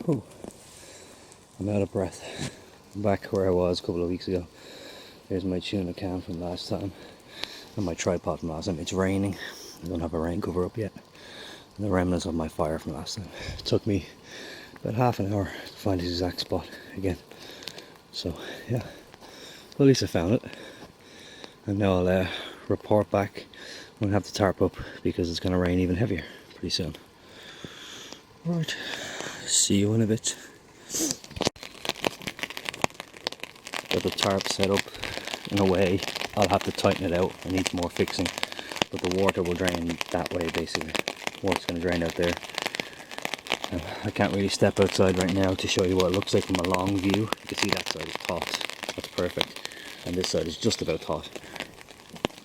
Whew, I'm out of breath. I'm back where I was a couple of weeks ago. Here's my tuna can from last time and my tripod from last time. It's raining. I don't have a rain cover up yet. And the remnants of my fire from last time. It took me about half an hour to find the exact spot again. So yeah, well, at least I found it. And now I'll report back when I have the tarp up because it's going to rain even heavier pretty soon. Right, see you in a bit. Got the tarp set up in a way. I'll have to tighten it out. It needs more fixing, but the water will drain that way basically. Water's going to drain out there. I can't really step outside right now to show you what it looks like from a long view. You can see that side is taut. That's perfect. And this side is just about taut.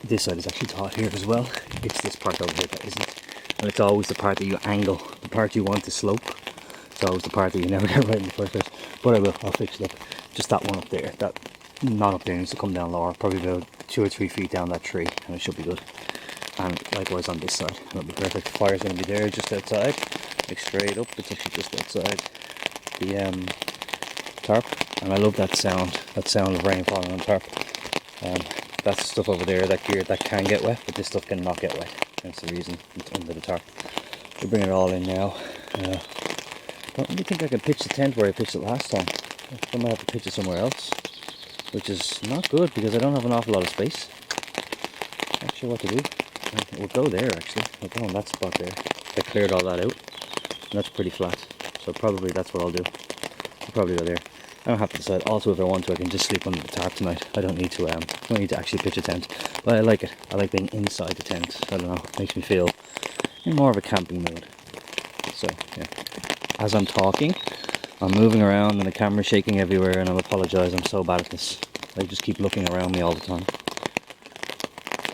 This side is actually taut here as well. It's this part over here that isn't. And it's always the part that you angle. The part you want to slope. It's always the part that you never get right in the first place. But I will. I'll fix it up. Just that one up there. That not up there needs to come down lower. Probably about 2 or 3 feet down that tree. And it should be good. And likewise on this side. That'll be perfect. The fire's going to be there just outside. Like straight up. It's actually just outside the tarp. And I love that sound. That sound of rain falling on tarp. That's stuff over there, that gear, that can get wet, but this stuff cannot get wet. That's the reason it's under the tarp. We'll bring it all in now. Don't really think I can pitch the tent where I pitched it last time. I might have to pitch it somewhere else, which is not good because I don't have an awful lot of space. Not sure what to do. We'll go there actually. We'll go on that spot there. I cleared all that out, and that's pretty flat. So probably that's what I'll do. I'll probably go there. I don't have to decide. Also, if I want to, I can just sleep under the tarp tonight. I don't need to. Actually pitch a tent. But I like it. I like being inside the tent. I don't know. It makes me feel in more of a camping mood. So yeah. As I'm talking, I'm moving around and the camera's shaking everywhere, and I apologise. I'm so bad at this. I just keep looking around me all the time.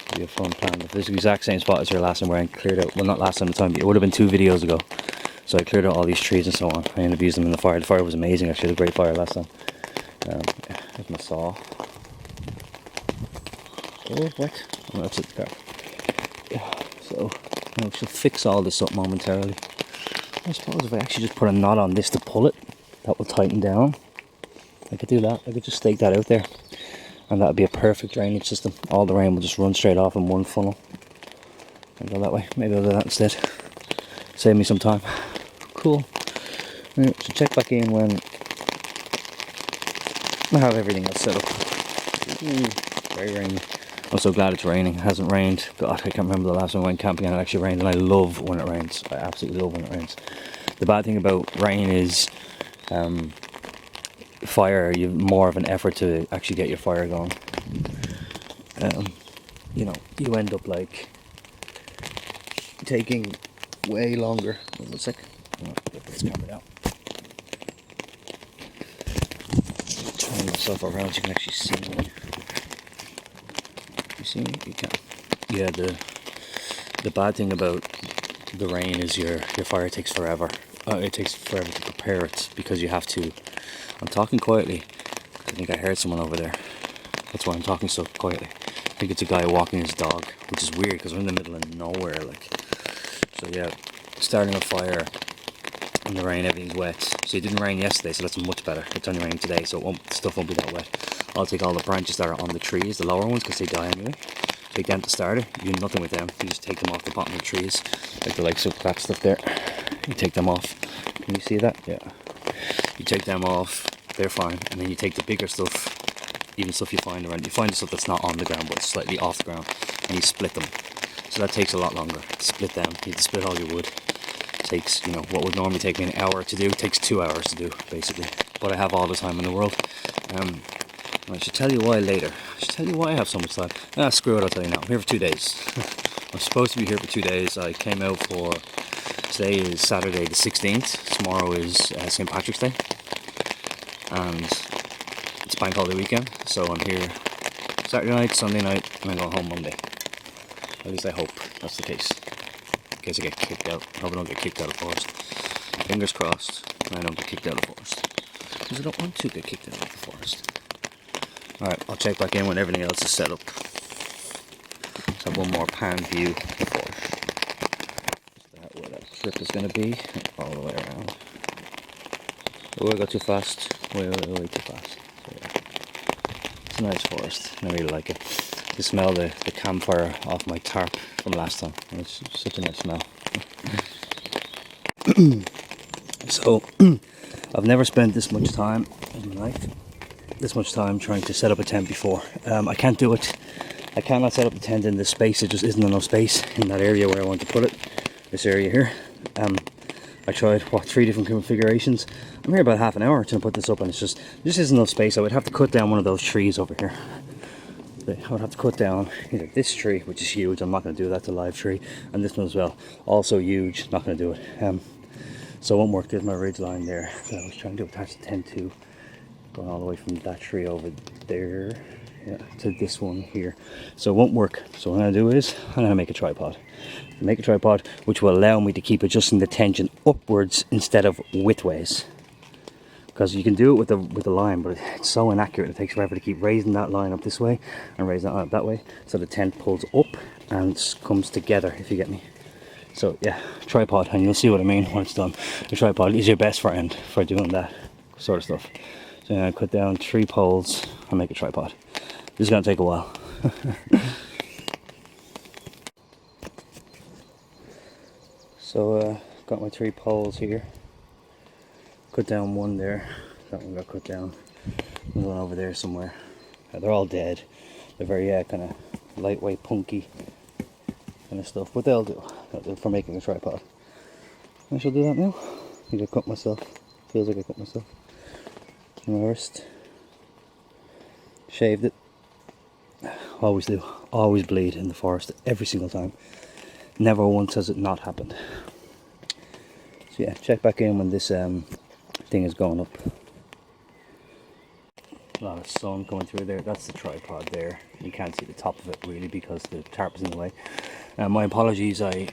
It'll be a fun plan. But this is the exact same spot as your last time where I cleared out. Well, not last time. The time. It would have been 2 videos ago. So I cleared out all these trees and so on. I ended up using them in the fire. The fire was amazing actually, it was a great fire last time. There's my saw. Oh, wet. Oh, that's it there. Yeah, so I shall fix all this up momentarily. I suppose if I actually just put a knot on this to pull it, that will tighten down. I could do that. I could just stake that out there. And that would be a perfect drainage system. All the rain will just run straight off in one funnel. And go that way. Maybe I'll do that instead. Save me some time. Cool. Right, so check back in when I have everything else set up. Ooh, very rainy. I'm so glad it's raining. It hasn't rained. God, I can't remember the last time I went camping and it actually rained, and I love when it rains. I absolutely love when it rains. The bad thing about rain is fire. You have more of an effort to actually get your fire going. You know, you end up like taking way longer. Hold on a sec. Get this camera down. Turn myself around so you can actually see me. You see me? You can. Yeah, the bad thing about the rain is your fire takes forever. It takes forever to prepare it because you have to. I'm talking quietly. I think I heard someone over there. That's why I'm talking so quietly. I think it's a guy walking his dog, which is weird because we're in the middle of nowhere. Like, so yeah, starting a fire. In the rain, everything's wet. So it didn't rain yesterday, so that's much better. It's only raining today, so stuff won't be that wet. I'll take all the branches that are on the trees, the lower ones, because they die anyway. Take them to starter. You do nothing with them. You just take them off the bottom of the trees, like the likes of that stuff there. You take them off. Can you see that? Yeah. You take them off. They're fine, and then you take the bigger stuff, even stuff you find around. You find the stuff that's not on the ground, but slightly off the ground, and you split them. So that takes a lot longer. Split them. You have to split all your wood. Takes, you know, what would normally take me an hour to do, takes 2 hours to do, basically. But I have all the time in the world. I should tell you why later. I should tell you why I have so much time. Screw it, I'll tell you now. I'm here for 2 days. I'm supposed to be here for 2 days. I came out for, today is Saturday the 16th. Tomorrow is St. Patrick's Day. And it's bank holiday weekend. So I'm here Saturday night, Sunday night, and I'm going home Monday. At least I hope that's the case. In case I get kicked out. I hope I don't get kicked out of the forest. Fingers crossed, and I don't get kicked out of the forest. Because I don't want to get kicked out of the forest. Alright, I'll check back in when everything else is set up. Let's have one more pan view of the forest. Is that where that strip is going to be? All the way around. Oh, I got too fast. Way too fast. So, yeah. It's a nice forest. I really like it. You smell the campfire off my tarp from last time. It's such a nice smell. So, I've never spent this much time in my life, this much time trying to set up a tent before. I can't do it. I cannot set up the tent in this space. It just isn't enough space in that area where I want to put it. This area here. I tried, 3 different configurations. I'm here about half an hour to put this up, and it's just isn't enough space. I would have to cut down one of those trees over here. I would have to cut down either this tree, which is huge. I'm not going to do that. It's a live tree, and this one as well, also huge. Not going to do it. So it won't work. There's my ridge line there that I was trying to attach the tent to, going all the way from that tree over there, yeah, to this one here. So it won't work. So what I'm going to do is I'm going to make a tripod. Make a tripod which will allow me to keep adjusting the tension upwards instead of widthways. Because you can do it with the line, but it's so inaccurate. It takes forever to keep raising that line up this way and raising that line up that way, so the tent pulls up and comes together, if you get me. So yeah, tripod, and you'll see what I mean when it's done. The tripod is your best friend for doing that sort of stuff. So I'm going to cut down 3 poles and make a tripod. This is going to take a while. So got my 3 poles here. Cut down one there. That one got cut down. There's one over there somewhere. They're all dead. They're very kind of lightweight, punky kind of stuff, but they'll do. They'll do for making a tripod. I shall do that now. I think I cut myself. Feels like I cut myself. On my wrist. Shaved it. Always do. Always bleed in the forest every single time. Never once has it not happened. So yeah, check back in when this thing is going up. A lot of sun coming through there. That's the tripod there. You can't see the top of it really because the tarp is in the way. My apologies, I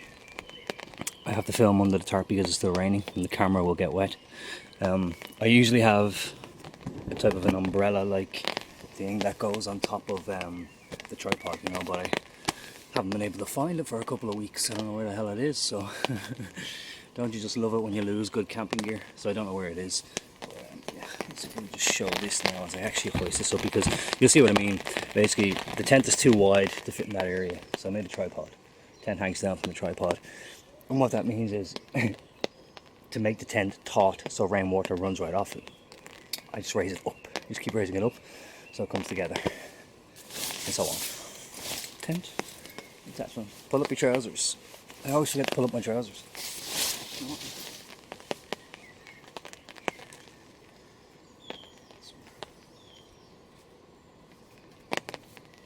have to film under the tarp because it's still raining and the camera will get wet. I usually have a type of an umbrella like thing that goes on top of the tripod, you know, but I haven't been able to find it for a couple of weeks. I don't know where the hell it is, so don't you just love it when you lose good camping gear? So I don't know where it is. But, yeah, let's see if we can just show this now as I actually hoist this up, because you'll see what I mean. Basically, the tent is too wide to fit in that area, so I made a tripod. Tent hangs down from the tripod, and what that means is to make the tent taut so rainwater runs right off it, I just raise it up. Just keep raising it up so it comes together, and so on. Tent attachment. Pull up your trousers. I always forget to pull up my trousers.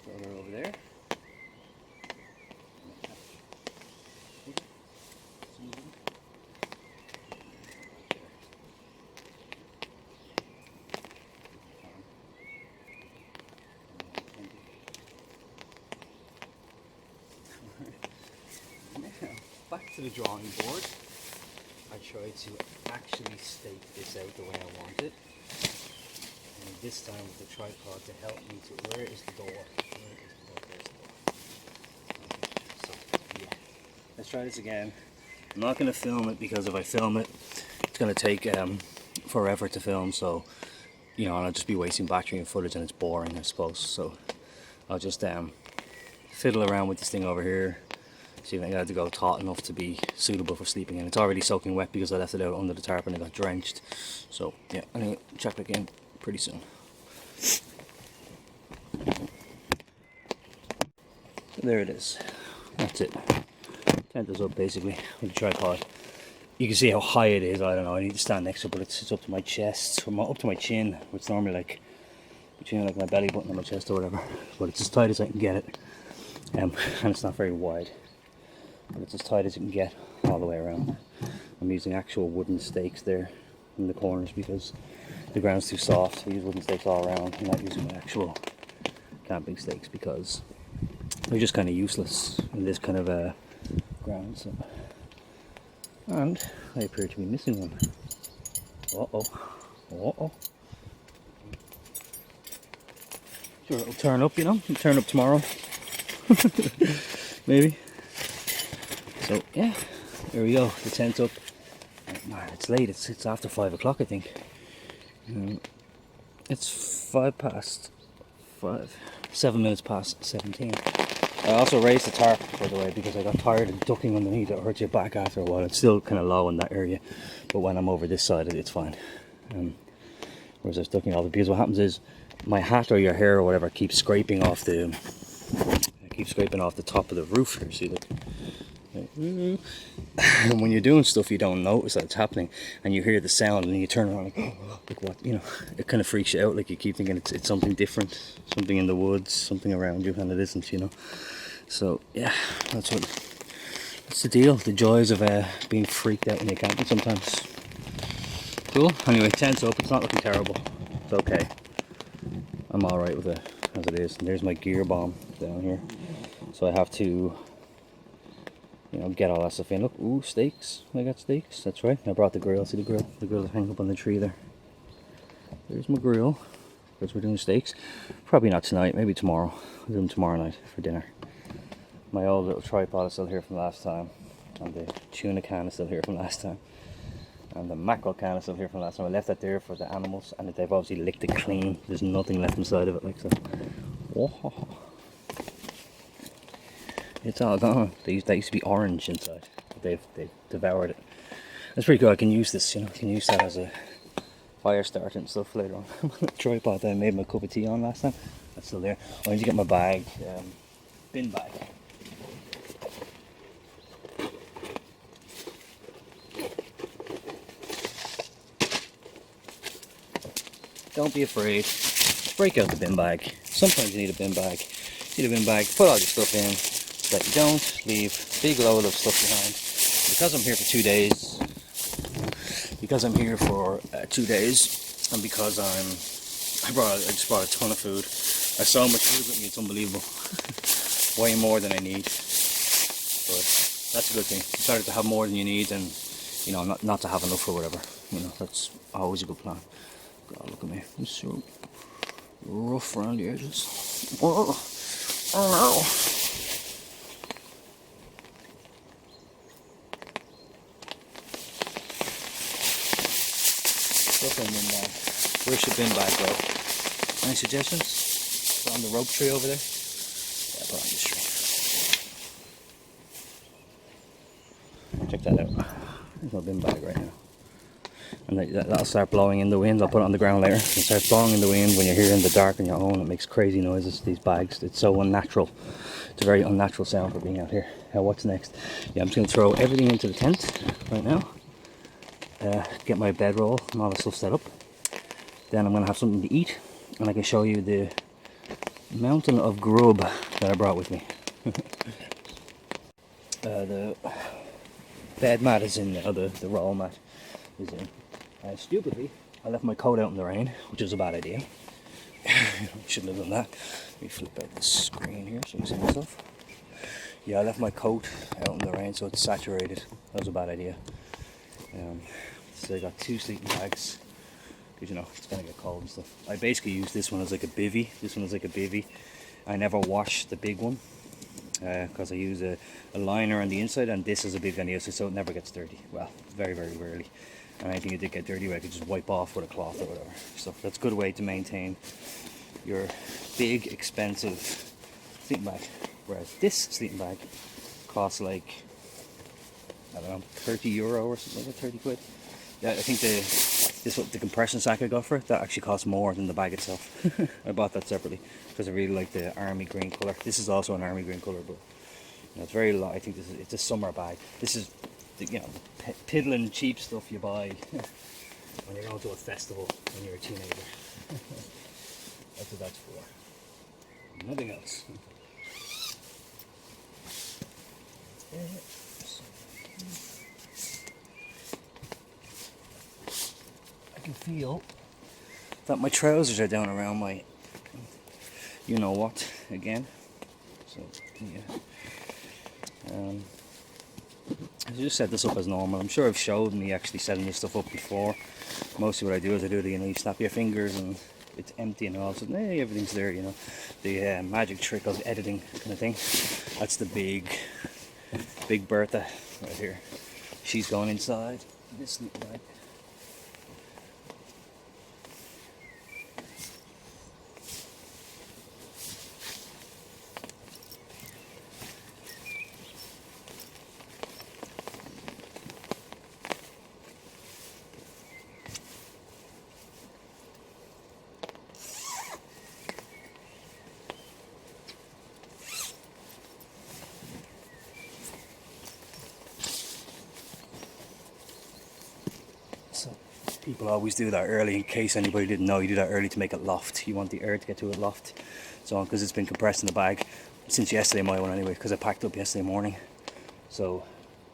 Throw her over there. Back to the drawing board. I tried to actually stake this out the way I want it, and this time with the tripod to help me to, where is the door? Where is the door? There's the door. Okay, so yeah, let's try this again. I'm not going to film it because if I film it, it's going to take forever to film, so you know, and I'll just be wasting battery and footage, and it's boring, I suppose. So I'll just fiddle around with this thing over here. See if I got to go taut enough to be suitable for sleeping in. It's already soaking wet because I left it out under the tarp and it got drenched. So yeah, anyway, check back in pretty soon. So there it is. That's it. Tent is up basically with the tripod. You can see how high it is. I don't know, I need to stand next to it, but it's up to my chest, from up to my chin, which is normally like between like my belly button and my chest or whatever. But it's as tight as I can get it. And it's not very wide. But it's as tight as you can get all the way around. I'm using actual wooden stakes there in the corners because the ground's too soft. I use wooden stakes all around. I'm not using my actual camping stakes because they're just kind of useless in this kind of ground. So. And I appear to be missing one. Uh-oh. Uh-oh. Sure, it'll turn up, you know? It'll turn up tomorrow. Maybe. So yeah, there we go. The tent's up. Man, it's late. It's after 5 o'clock, I think. It's 7 minutes past 17. I also raised the tarp, by the way, because I got tired of ducking underneath. It hurts your back after a while. It's still kind of low in that area, but when I'm over this side, it's fine. Whereas I was ducking all the, because what happens is my hat or your hair or whatever keeps scraping off the top of the roof here. See, look. And when you're doing stuff, you don't notice that it's happening, and you hear the sound, and you turn around like, oh, look what, you know, it kind of freaks you out. Like you keep thinking it's something different, something in the woods, something around you, and it isn't, you know. So yeah, that's the deal. The joys of being freaked out when you're camping sometimes. Cool. Anyway, tent's up. It's not looking terrible. It's okay. I'm all right with it as it is. And there's my gear bomb down here. So I have to, you know, get all that stuff in. Look, ooh, steaks. I got steaks. That's right. I brought the grill. See the grill? The grill's hanging up on the tree there. There's my grill. Because we're doing steaks. Probably not tonight. Maybe tomorrow. I'll do them tomorrow night for dinner. My old little tripod is still here from last time. And the tuna can is still here from last time. And the mackerel can is still here from last time. I left that there for the animals, and they've obviously licked it clean. There's nothing left inside of it, like so. Whoa. It's all gone. They used to be orange inside. They've devoured it. That's pretty cool. I can use this, you know. I can use that as a fire starter and stuff later on. The tripod that I made my cup of tea on last time. That's still there. I need to get my bag, bin bag. Don't be afraid. Break out the bin bag. Sometimes you need a bin bag. You need a bin bag. Put all your stuff in, so that you don't leave a big load of stuff behind. Because I'm here for 2 days. Because I'm here for 2 days, and because I just brought a ton of food. I have so much food with me. It's unbelievable. Way more than I need. But that's a good thing. It's better to have more than you need than, you know, not to have enough or whatever. You know, that's always a good plan. God, look at me. I'm so rough around the edges. Oh no. Stuff in bin bag. Where should bin bag go? Any suggestions? Put on the rope tree over there? Yeah, put on this tree. Check that out. There's no bin bag right now. And that'll start blowing in the wind. I'll put it on the ground later. It starts blowing in the wind when you're here in the dark on your own. It makes crazy noises, these bags. It's so unnatural. It's a very unnatural sound for being out here. What's next? Yeah, I'm just going to throw everything into the tent right now. Get my bedroll and all the stuff set up. Then I'm going to have something to eat. And I can show you the mountain of grub that I brought with me. The bed mat is in there. The roll mat is in. Stupidly, I left my coat out in the rain, which was a bad idea. Shouldn't have done that. Let me flip out the screen here so you can see myself. Yeah, I left my coat out in the rain so it's saturated. That was a bad idea. So I got 2 sleeping bags, because you know, it's gonna get cold and stuff. I basically use this one as like a bivvy. This one is like a bivvy. I never wash the big one, because I use a liner on the inside, and this is a big on the outside, so it never gets dirty. Well, very, very rarely. And anything that did get dirty, I could just wipe off with a cloth or whatever. So that's a good way to maintain your big, expensive sleeping bag. Whereas this sleeping bag costs like, I don't know, €30 or something like that, 30 quid. Yeah, I think the compression sack I got for it, that actually costs more than the bag itself. I bought that separately because I really like the army green colour. This is also an army green colour, but you know, it's very light. I think it's a summer bag. This is the, you know, piddling cheap stuff you buy when you're going to a festival when you're a teenager. That's what that's for. Nothing else. I can feel that my trousers are down around my, you know what, again. So yeah. I just set this up as normal. I'm sure I've showed me actually setting this stuff up before. Mostly what I do is you know, you snap your fingers and it's empty and all of a sudden, hey, everything's there, you know. The magic trick of editing kind of thing. That's the big Bertha right here. She's going inside this sleeping bag. People always do that early. In case anybody didn't know, you do that early to make it loft. You want the air to get to it loft. So because it's been compressed in the bag since yesterday, my one anyway, because I packed up yesterday morning. So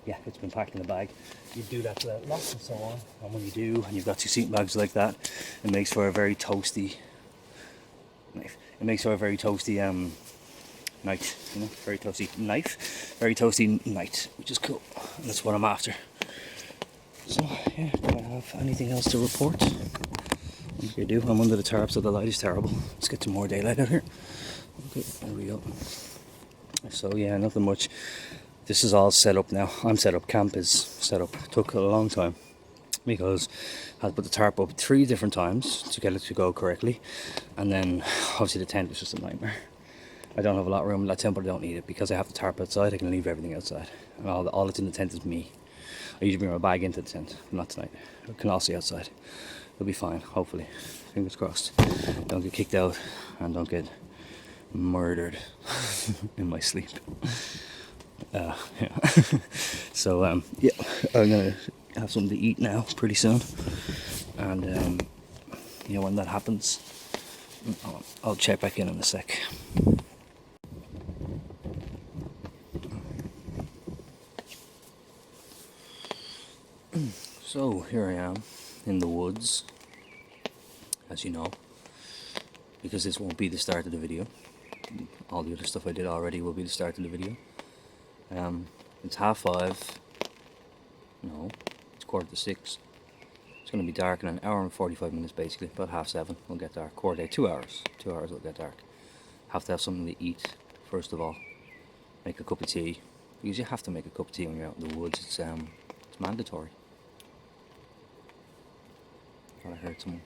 yeah, it's been packed in the bag. You do that to let it loft and so on. And when you do, and you've got two sleeping bags like that, it makes for a very toasty knife. It makes for a very toasty night, you know, very toasty night, which is cool. And that's what I'm after. So yeah, do I have anything else to report? I think I do. I'm under the tarp, so the light is terrible. Let's get some more daylight out here. Okay, there we go. So yeah, nothing much. This is all set up now. I'm set up. Camp is set up. It took a long time because I had to put the tarp up 3 different times to get it to go correctly, and then obviously the tent was just a nightmare. I don't have a lot of room in that tent, but I don't need it because I have the tarp outside. I can leave everything outside, and all that's in the tent is me. I usually bring my bag into the tent, but not tonight. I can all see outside. It'll be fine, hopefully. Fingers crossed. Don't get kicked out and don't get murdered in my sleep. Yeah. So yeah, I'm gonna have something to eat now pretty soon, and yeah, when that happens, I'll check back in a sec. So here I am in the woods, as you know, because this won't be the start of the video. All the other stuff I did already will be the start of the video. It's 5:30. No, it's 5:45. It's going to be dark in an hour and 45 minutes basically. About 6:30 we'll get dark. 2 hours. 2 hours it'll get dark. Have to have something to eat first of all. Make a cup of tea. Because you have to make a cup of tea when you're out in the woods. It's mandatory. I heard someone.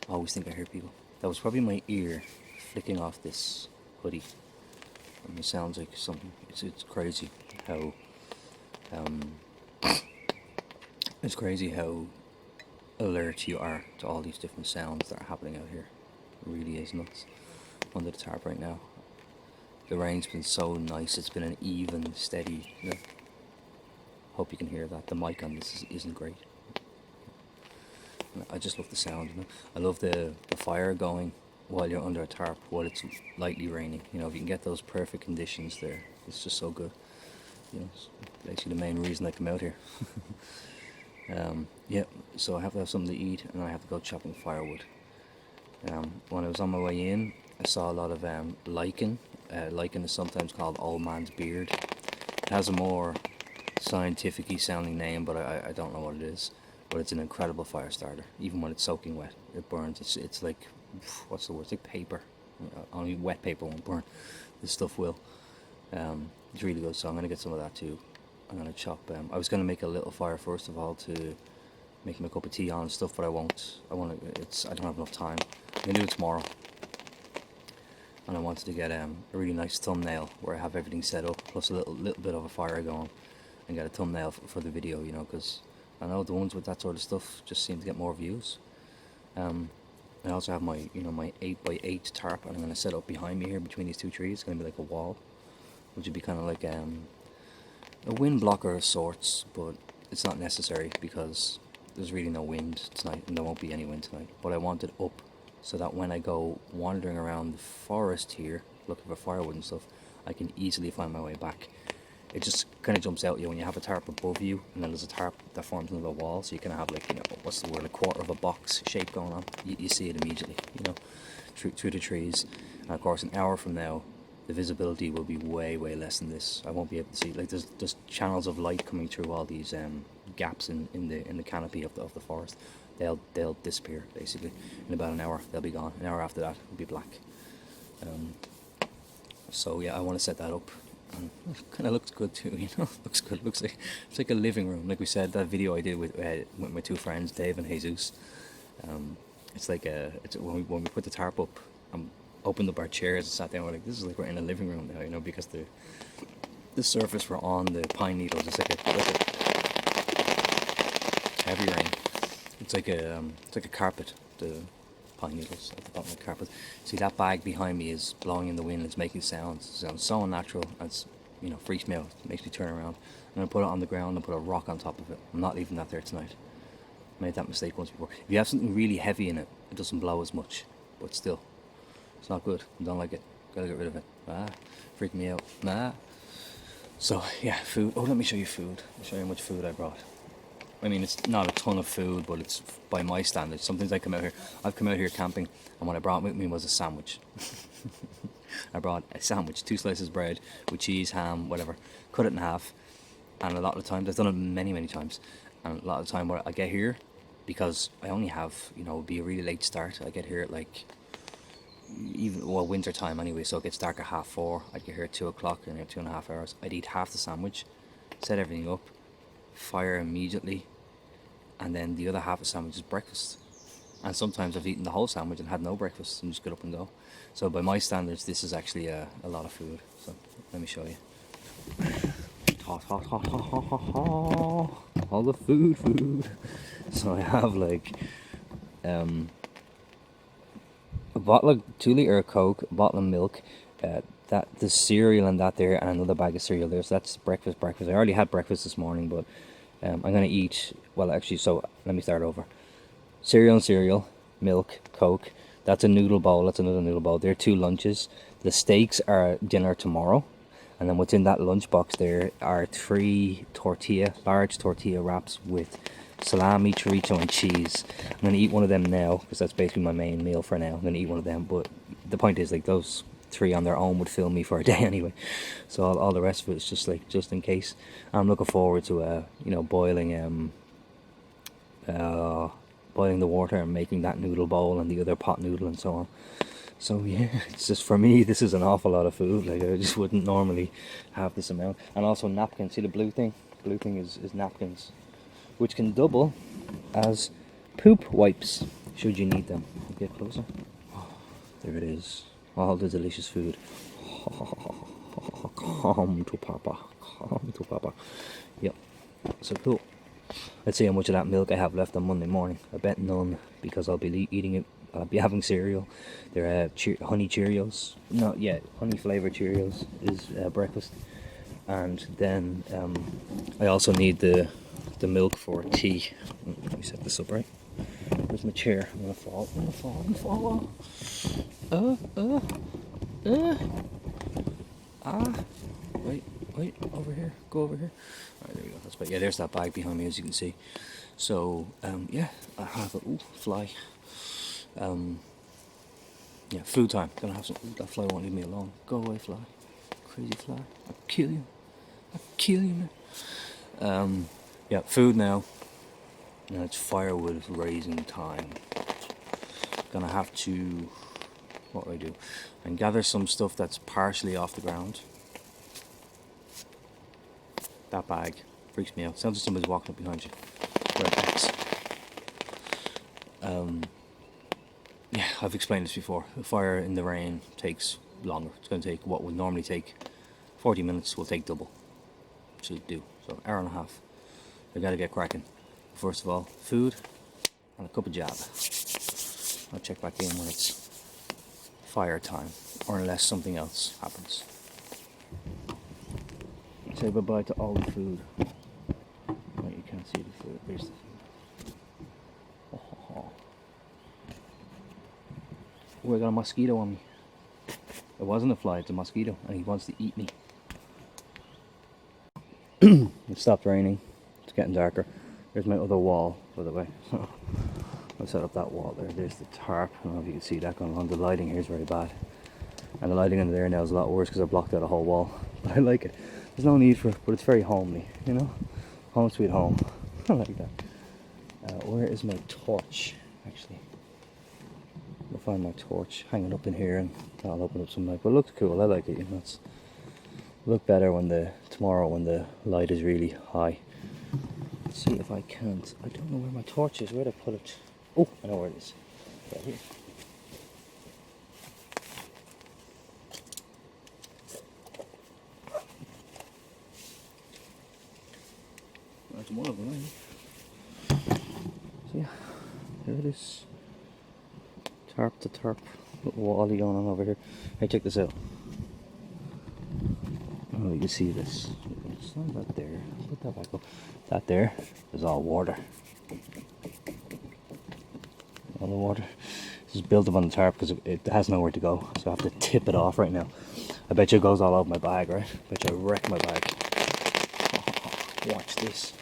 I always think I hear people. That was probably my ear flicking off this hoodie. And it sounds like something. It's crazy how it's crazy how alert you are to all these different sounds that are happening out here. It really is nuts. Under the tarp right now. The rain's been so nice. It's been an even, steady. You know, hope you can hear that. The mic on this isn't great. I just love the sound, you know. I love the fire going while you're under a tarp, while it's lightly raining. You know, if you can get those perfect conditions there, it's just so good. You know, it's actually the main reason I come out here. Yeah, so I have to have something to eat, and I have to go chopping firewood. When I was on my way in, I saw a lot of lichen. Lichen is sometimes called old man's beard. It has a more scientific-y sounding name, but I don't know what it is. But it's an incredible fire starter. Even when it's soaking wet, it burns. It's like, what's the word? It's like paper. Only wet paper won't burn. This stuff will. It's really good, so I'm going to get some of that too. I'm going to chop. I was going to make a little fire first of all to make my cup of tea on and stuff, but I won't. I don't have enough time. I'm going to do it tomorrow. And I wanted to get a really nice thumbnail where I have everything set up, plus a little bit of a fire going, and get a thumbnail for the video, you know, because I know the ones with that sort of stuff just seem to get more views. I also have my, you know, my 8x8 tarp, and I'm going to set up behind me here between these two trees. It's going to be like a wall, which would be kind of like a wind blocker of sorts, but it's not necessary because there's really no wind tonight, and there won't be any wind tonight. But I want it up so that when I go wandering around the forest here, looking for firewood and stuff, I can easily find my way back. It just kind of jumps out at you when you have a tarp above you, and then there's a tarp that forms another wall, so you can have, like, you know, what's the word, a quarter of a box shape going on. You see it immediately, you know, through the trees. And of course, an hour from now, the visibility will be way less than this. I won't be able to see, like, there's channels of light coming through all these gaps in the canopy of the forest. They'll disappear basically in about an hour. They'll be gone. An hour after that, it'll be black. So yeah, I want to set that up. It kind of looks good too, you know. Looks good. Looks like it's like a living room. Like we said, that video I did with my two friends, Dave and Jesus. It's like when we put the tarp up, opened up our chairs and sat down. We're like, this is like we're in a living room now, you know, because the surface we're on, the pine needles, it's like heavy rain. It's like a carpet. The pine needles at the bottom of the carpet. See, that bag behind me is blowing in the wind. It's making sounds. It sounds so unnatural. It's, you know, freaks me out. It makes me turn around. I'm gonna put it on the ground and put a rock on top of it. I'm not leaving that there tonight. Made that mistake once before. If you have something really heavy in it, it doesn't blow as much, but still, it's not good. I don't like it. Gotta get rid of it. Freak me out. So yeah, food. Oh, let me show you food. I'll show you how much food I brought. I mean, it's not a ton of food, but it's by my standards. Sometimes I've come out here camping, and what I brought with me was a sandwich. I brought a sandwich, 2 slices of bread with cheese, ham, whatever. Cut it in half, and a lot of times I've done it many times. And a lot of the time, where I get here, because I only have, it'd be a really late start. I get here at like winter time anyway, so it gets dark at 4:30. I'd get here at 2 o'clock, and 2.5 hours. I'd eat half the sandwich, set everything up, fire immediately, and then the other half of the sandwich is breakfast. And sometimes I've eaten the whole sandwich and had no breakfast and just get up and go. So by my standards, this is actually a lot of food. So let me show you. Hot. All the food. So I have like a bottle of 2 litre of Coke, a bottle of milk, the cereal and that there, and another bag of cereal there. So that's breakfast. I already had breakfast this morning, but I'm gonna eat. Well, actually, so let me start over. Cereal, milk, Coke. That's a noodle bowl. That's another noodle bowl. They're 2 lunches. The steaks are dinner tomorrow. And then what's in that lunchbox there are 3 large tortilla wraps with salami, chorizo and cheese. I'm going to eat one of them now, because that's basically my main meal for now. I'm going to eat one of them, but the point is, like, those 3 on their own would fill me for a day anyway. So all the rest of it is just like, just in case. I'm looking forward to, boiling the water and making that noodle bowl and the other pot noodle and so on. So yeah, it's just, for me, this is an awful lot of food. Like, I just wouldn't normally have this amount. And also napkins. See the blue thing? Blue thing is napkins, which can double as poop wipes should you need them. Get closer. There it is. All the delicious food. Come to Papa. Yep. So cool. Let's see how much of that milk I have left on Monday morning. I bet none, because I'll be eating it. I'll be having cereal. They're honey Cheerios. Not yet. Honey flavored Cheerios is breakfast. And then I also need the milk for tea. Let me set this up right. Where's my chair? I'm gonna fall. Wait, over here. Go over here. Alright, there we go. That's better. Yeah, there's that bag behind me, as you can see. So, yeah, I have a fly. Yeah, food time. Gonna have some. That fly won't leave me alone. Go away, fly. Crazy fly. I'll kill you, man. Yeah, food now. Now it's firewood raising time. Gonna have to. What do I do? And gather some stuff that's partially off the ground. That bag freaks me out. Sounds like somebody's walking up behind you. Yeah, I've explained this before. A fire in the rain takes longer. It's going to take what would normally take 40 minutes, will take double. Should do. So, hour and a half. I've got to get cracking. First of all, food and a cup of jab. I'll check back in when it's fire time, or unless something else happens. Say bye-bye to all the food. Right, you can't see the food. There's the food. Oh, I got a mosquito on me. It wasn't a fly, it's a mosquito, and he wants to eat me. It stopped raining. It's getting darker. There's my other wall, by the way. I'll set up that wall there. There's the tarp. I don't know if you can see that going on. The lighting here is very bad. And the lighting in there now is a lot worse because I blocked out a whole wall. But I like it. There's no need for it, but it's very homely, you know? Home sweet home. I like that. Where is my torch, actually? I'll find my torch, hang it up in here, and that'll open up some light. But it looks cool, I like it. You know, it's look better tomorrow when the light is really high. Let's see if I can't. I don't know where my torch is. Where'd I put it? Oh, I know where it is. Right here. That's one of them, right? So yeah, here it is. Tarp to tarp. Little wally going on over here. Hey, check this out. Oh, you can see this. It's not that there. Put that back up. That there is all water. all the water. Just built up on the tarp because it has nowhere to go, so I have to tip it off right now. I bet you it goes all over my bag, right? I bet you I wreck my bag. Watch this.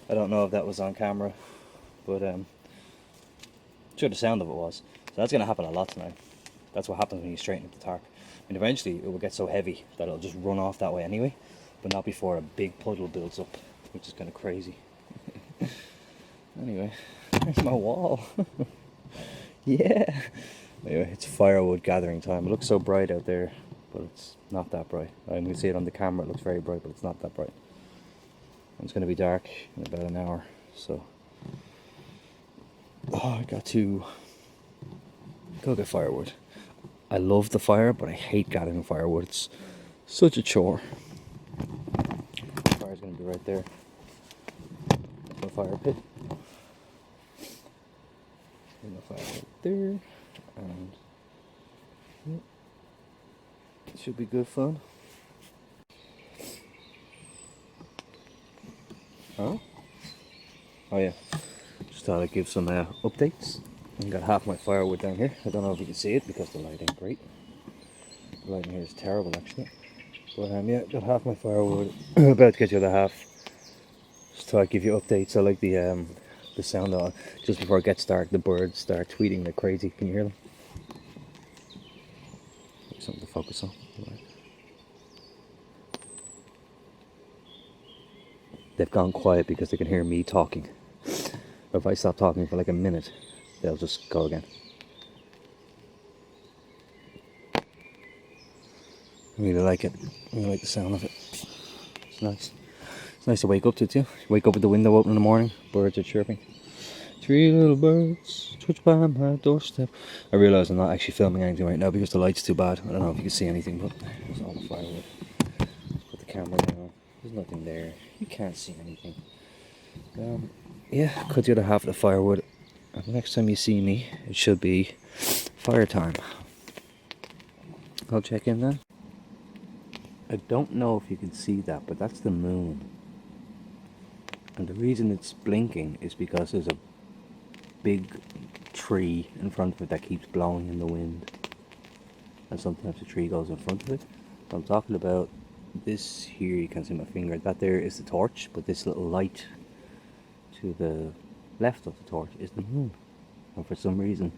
I don't know if that was on camera, but sure the sound of it was. So that's going to happen a lot tonight. That's what happens when you straighten up the tarp. And eventually it will get so heavy that it'll just run off that way anyway, but not before a big puddle builds up, which is kind of crazy. Anyway, there's my wall. Yeah. Anyway, it's firewood gathering time. It looks so bright out there, but it's not that bright. I can see it on the camera, it looks very bright, but it's not that bright. It's going to be dark in about an hour, so I got to go get firewood. I love the fire, but I hate gathering firewood. It's such a chore. The fire's going to be right there. That's my fire pit. My fire right there, and yeah, it should be good fun. Huh? Oh yeah, just thought I'd give some updates. I got half my firewood down here. I don't know if you can see it because the light ain't great. The lighting here is terrible actually. But yeah, got half my firewood. About to get the other half. Just thought I'd give you updates. I like the sound on. Just before it gets dark, the birds start tweeting like crazy. Can you hear them? Something to focus on. Right. They've gone quiet because they can hear me talking. If I stop talking for like a minute, they'll just go again. I really like it. I really like the sound of it. It's nice. It's nice to wake up to too. Wake up with the window open in the morning, birds are chirping. 3 little birds touch by my doorstep. I realise I'm not actually filming anything right now because the light's too bad. I don't know if you can see anything, but there's all the firewood. Let's put the camera down. There's nothing there. You can't see anything. Yeah, cut the other half of the firewood. And the next time you see me, it should be fire time. I'll check in then. I don't know if you can see that, but that's the moon. And the reason it's blinking is because there's a big tree in front of it that keeps blowing in the wind. And sometimes the tree goes in front of it. So I'm talking about this here, you can see my finger. That there is the torch, but this little light to the left of the torch is the moon. And for some reason,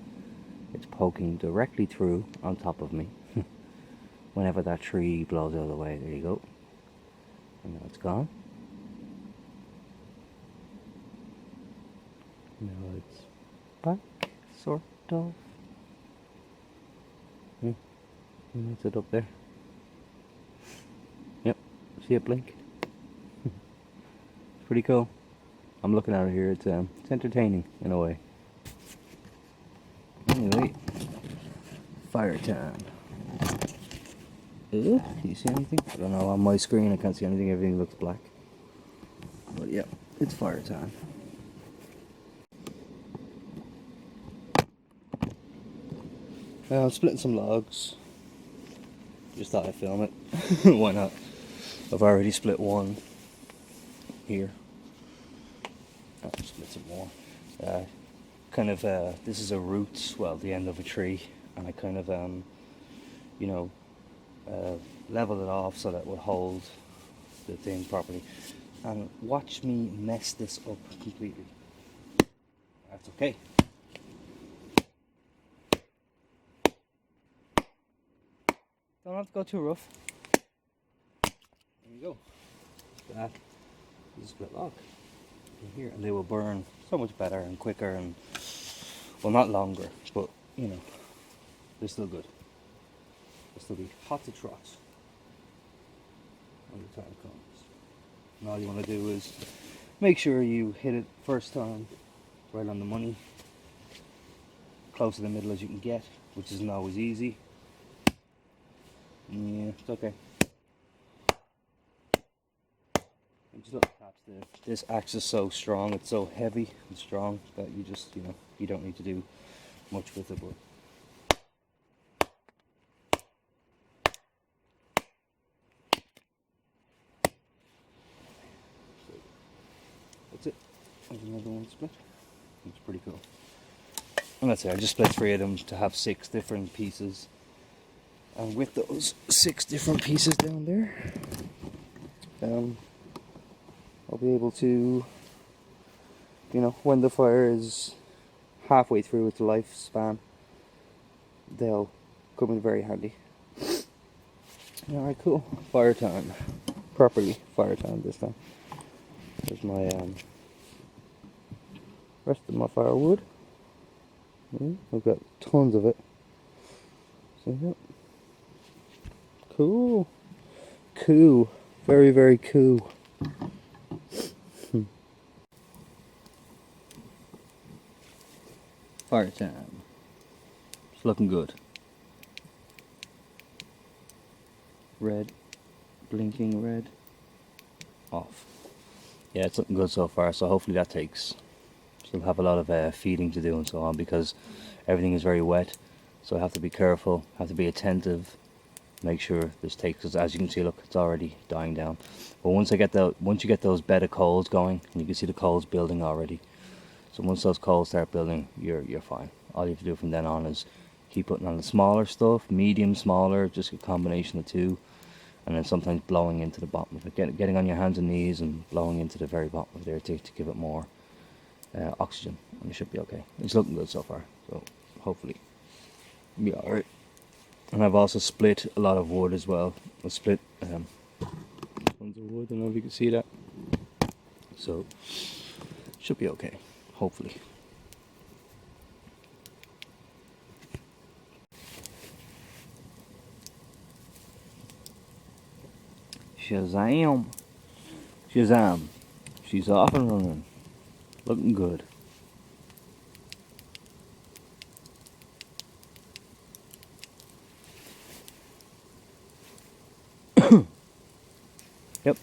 it's poking directly through on top of me. Whenever that tree blows out of the way, there you go. And now it's gone. Now it's back, sort of. Yeah, that's it up there. Yep, see it blink? It's pretty cool. I'm looking at it here, it's entertaining in a way. Anyway, fire time. Can you see anything? I don't know, on my screen I can't see anything, everything looks black. But yeah, it's fire time. I'm splitting some logs. Just thought I'd film it. Why not? I've already split one here. I'll split some more. This is a root, well, the end of a tree, and I kind of, level it off so that it will hold the thing properly. And watch me mess this up completely. That's okay. Don't have to go too rough. There you go. That is a split log in here, and they will burn so much better and quicker, and well, not longer, but you know, they're still good. They'll still be hot to trot when the time comes. And all you want to do is make sure you hit it first time right on the money, close to the middle as you can get, which isn't always easy. Yeah, it's okay. And just little taps there. This axe is so strong, it's so heavy and strong that you just, you don't need to do much with it. But That's it. There's another one split. It's pretty cool. And that's it. I just split 3 of them to have 6 different pieces. And with those 6 different pieces down there, I'll be able to, you know, when the fire is halfway through its lifespan, they'll come in very handy. Alright, cool. Fire time. Properly fire time this time. There's my rest of my firewood. I've got tons of it. So yeah. Cool. Cool. Very, very cool. Fire time. It's looking good. Red. Blinking red. Off. Yeah, it's looking good so far, so hopefully that takes. Still have a lot of feeding to do and so on, because everything is very wet, so I have to be careful, have to be attentive, make sure this takes, because as you can see, look, it's already dying down. But once you get those bed of coals going, and you can see the coals building already, so once those coals start building, you're fine. All you have to do from then on is keep putting on the smaller stuff, medium, smaller, just a combination of 2, and then sometimes blowing into the bottom of it, getting on your hands and knees and blowing into the very bottom of there to give it more oxygen, and it should be okay. It's looking good so far, so hopefully be alright. And I've also split a lot of wood as well. I split tons of wood, I don't know if you can see that, so should be okay, hopefully. Shazam! Shazam! She's off and running. Looking good. Yep.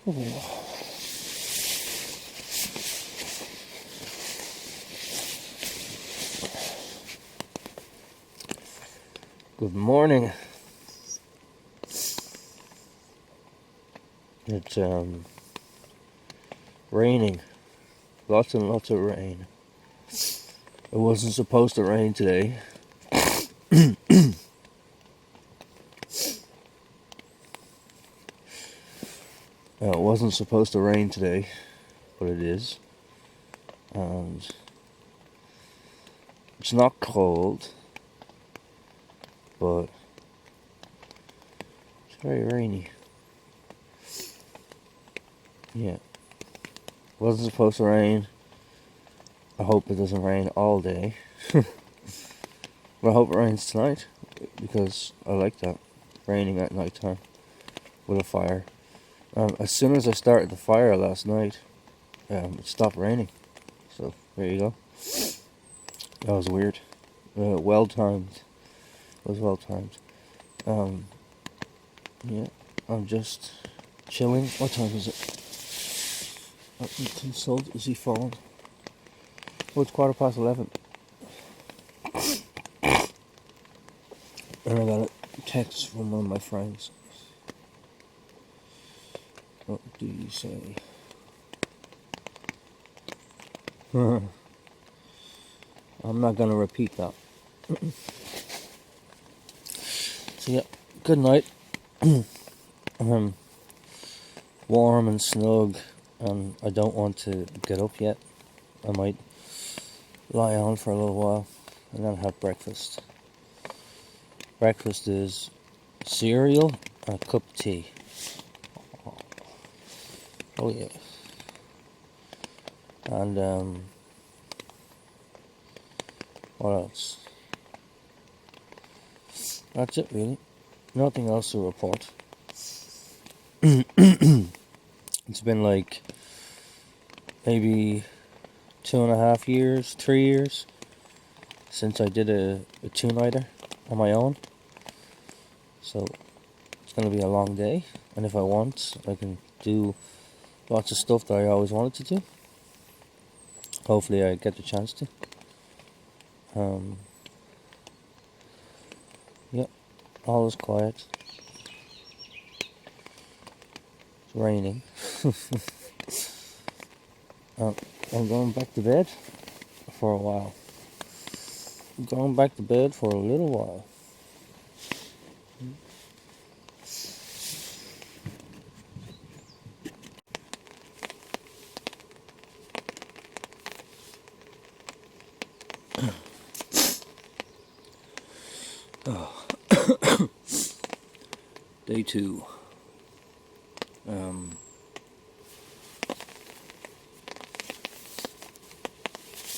Oh. Good morning. It's raining. Lots and lots of rain. It wasn't supposed to rain today. It wasn't supposed to rain today, but it is. And it's not cold, but it's very rainy. Yeah. Wasn't supposed to rain. I hope it doesn't rain all day. But I hope it rains tonight, because I like that. Raining at night time with a fire. As soon as I started the fire last night, it stopped raining. So there you go. That was weird. Well timed. It was well timed. Yeah, I'm just chilling. What time is it? Let me consult. Is he falling? Oh, it's 11:15. And I got a text from one of my friends. What do you say? I'm not gonna repeat that. So yeah, good night. Warm and snug, and I don't want to get up yet. I might lie on for a little while and then have breakfast. Breakfast is cereal and a cup of tea. Oh yeah. And what else? That's it really. nothing else to report. It's been like maybe 2.5 years, 3 years since I did a two-nighter on my own. So it's going to be a long day, and if I want, I can do lots of stuff that I always wanted to do. Hopefully I get the chance to. Yep, all is quiet. It's raining. I'm going back to bed for a while. I'm going back to bed for a little while. Day 2.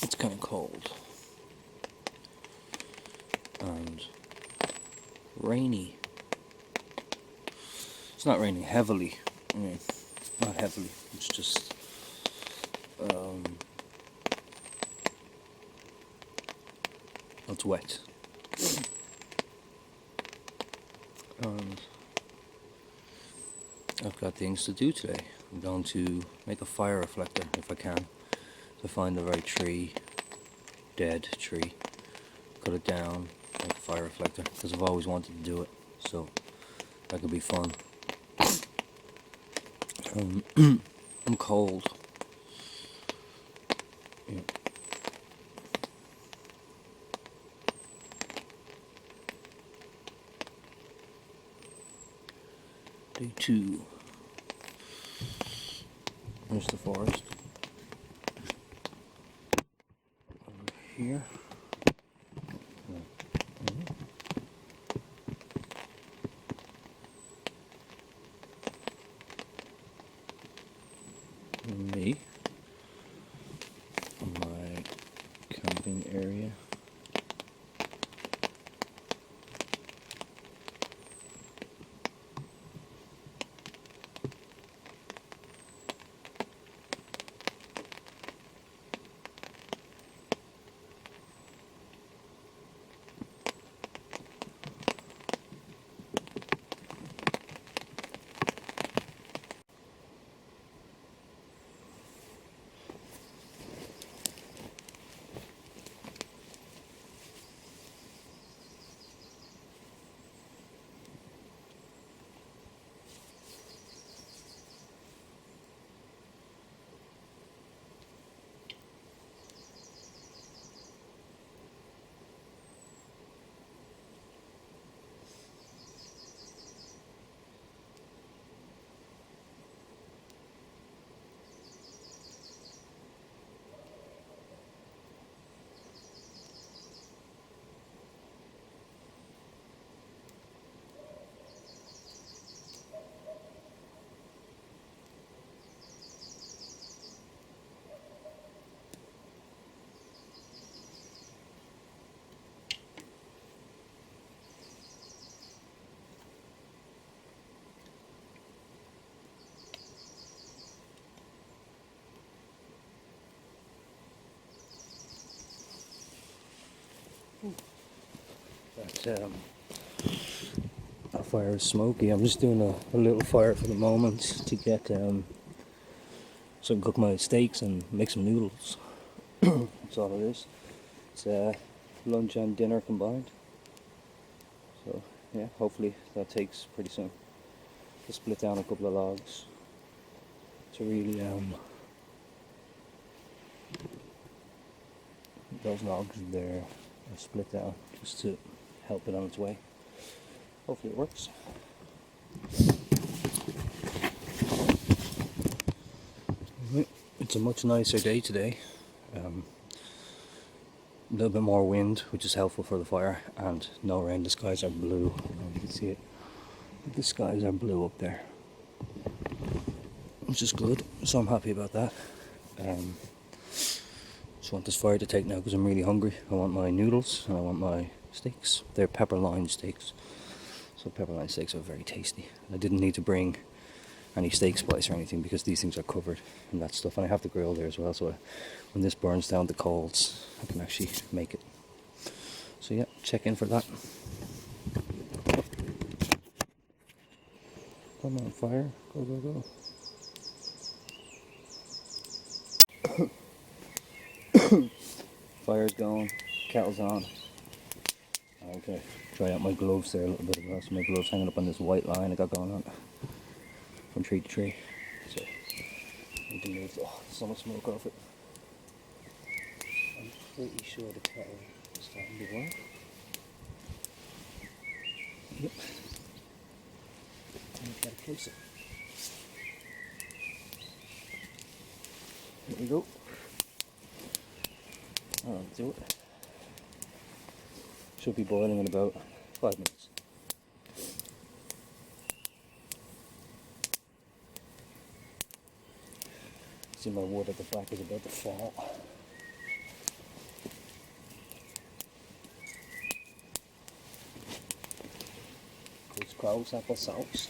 It's kind of cold and rainy. It's not raining heavily. I mean, not heavily. It's just it's wet. And I've got things to do today. I'm going to make a fire reflector if I can, to find the right tree, dead tree, cut it down, make a fire reflector, because I've always wanted to do it, so that could be fun. I'm cold. Yeah. Day 2. There's the forest. Over here. Me. My camping area. That fire is smoky. I'm just doing a little fire for the moment to get so I can cook my steaks and make some noodles. That's all it is. It's lunch and dinner combined. So yeah, hopefully that takes pretty soon. To split down a couple of logs to really those logs there are split down just to help it on its way. Hopefully it works. It's a much nicer day today. A little bit more wind, which is helpful for the fire, and no rain. The skies are blue. You can see it. The skies are blue up there, which is good. So I'm happy about that. Just want this fire to take now because I'm really hungry. I want my noodles and I want my steaks. They're pepper line steaks. So pepperoni steaks are very tasty. I didn't need to bring any steak spice or anything because these things are covered in that stuff, and I have the grill there as well, so when this burns down the coals I can actually make it. So yeah, check in for that. Come on, fire, go, go, go. Fire's going, kettle's on. Okay, try out my gloves there a little bit as well. So my gloves hanging up on this white line I got going on from tree to tree. So I need to move. Oh, so much smoke off it. I'm pretty sure the kettle is starting to work. Yep. Get it closer. Here we go. I'll do it. Should be boiling in about 5 minutes. See, my wood at the back is about to fall. Goes crows, apple sauce.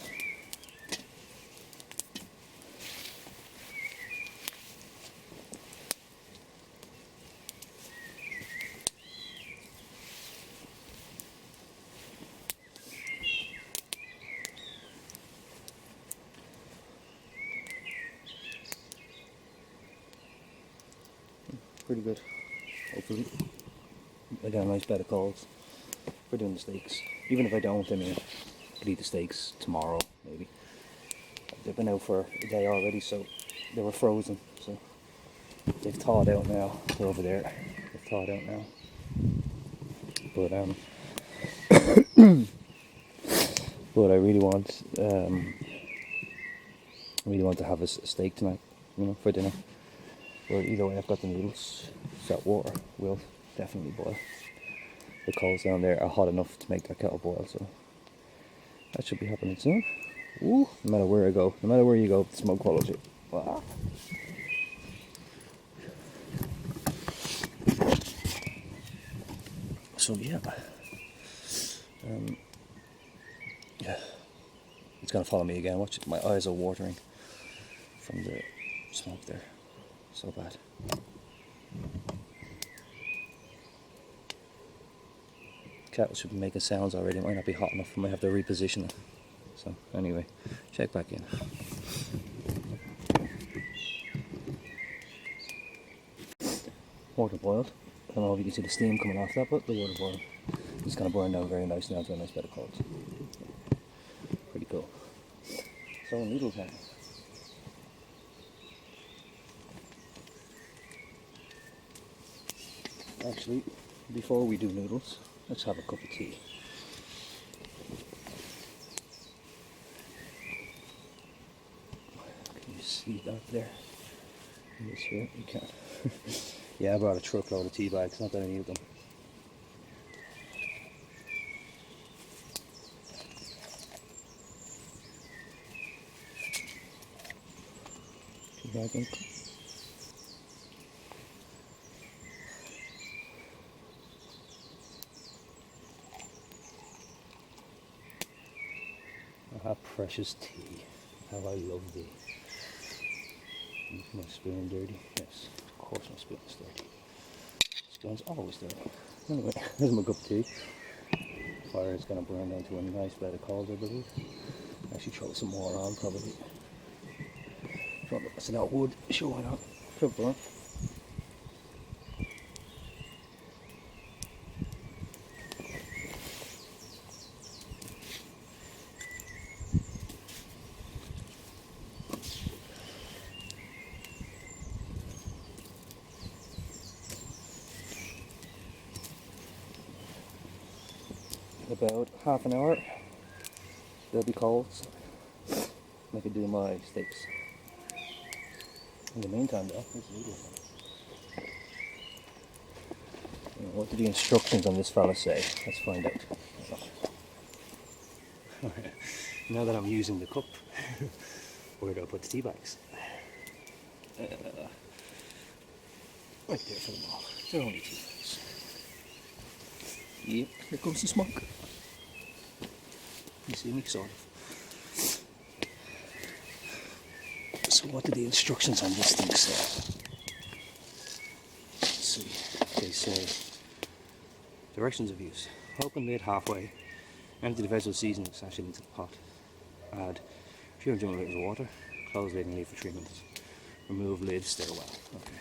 Pretty good, hopefully. I got a nice bed of coals for doing the steaks. Even if I don't, I mean, I could eat the steaks tomorrow, maybe. They've been out for a day already, so they were frozen. So they've thawed out now. They're over there. They've thawed out now. But I really want to have a steak tonight, you know, for dinner. But either way, I've got the noodles. That water will definitely boil. The coals down there are hot enough to make that kettle boil, so that should be happening soon. Ooh, no matter where I go, no matter where you go, the smoke follows you. Wow. So yeah, it's gonna follow me again. Watch it. My eyes are watering from the smoke there. So bad. Kettle should be making sounds already. It might not be hot enough. I might have to reposition it. So anyway, check back in. Water boiled. I don't know if you can see the steam coming off that, but the water boiled. It's going to burn down very nicely onto a nice bed of coals. Pretty cool. So noodle time. Actually, before we do noodles, let's have a cup of tea. Can you see that there? In this here, you can't. Yeah, I brought a truckload of tea bags, not that I need them. Tea bag in. Ah, precious tea. How I love thee. Is my spoon dirty? Yes, of course my spoon is dirty. Spoon's always dirty. Anyway, here's my cup of tea. Fire is going to burn down to a nice bed of coals, I believe. Actually throw some more on, probably. It's not wood, sure why not? Could burn. About half an hour, they'll be cold. I could do my steaks. In the meantime, though, what do the instructions on this fella say? Let's find out. Now that I'm using the cup, where do I put the tea bags? Right there for them all. They're only tea bags. Yep, here comes the smoke. You see me, sort of. So what do the instructions on this thing say? Let's see. They say directions of use. Open lid halfway. Empty the vegetable seasoning sachet into the pot. Add 300 milliliters of water. Close lid and leave for 3 minutes. Remove lid, stir well. Okay.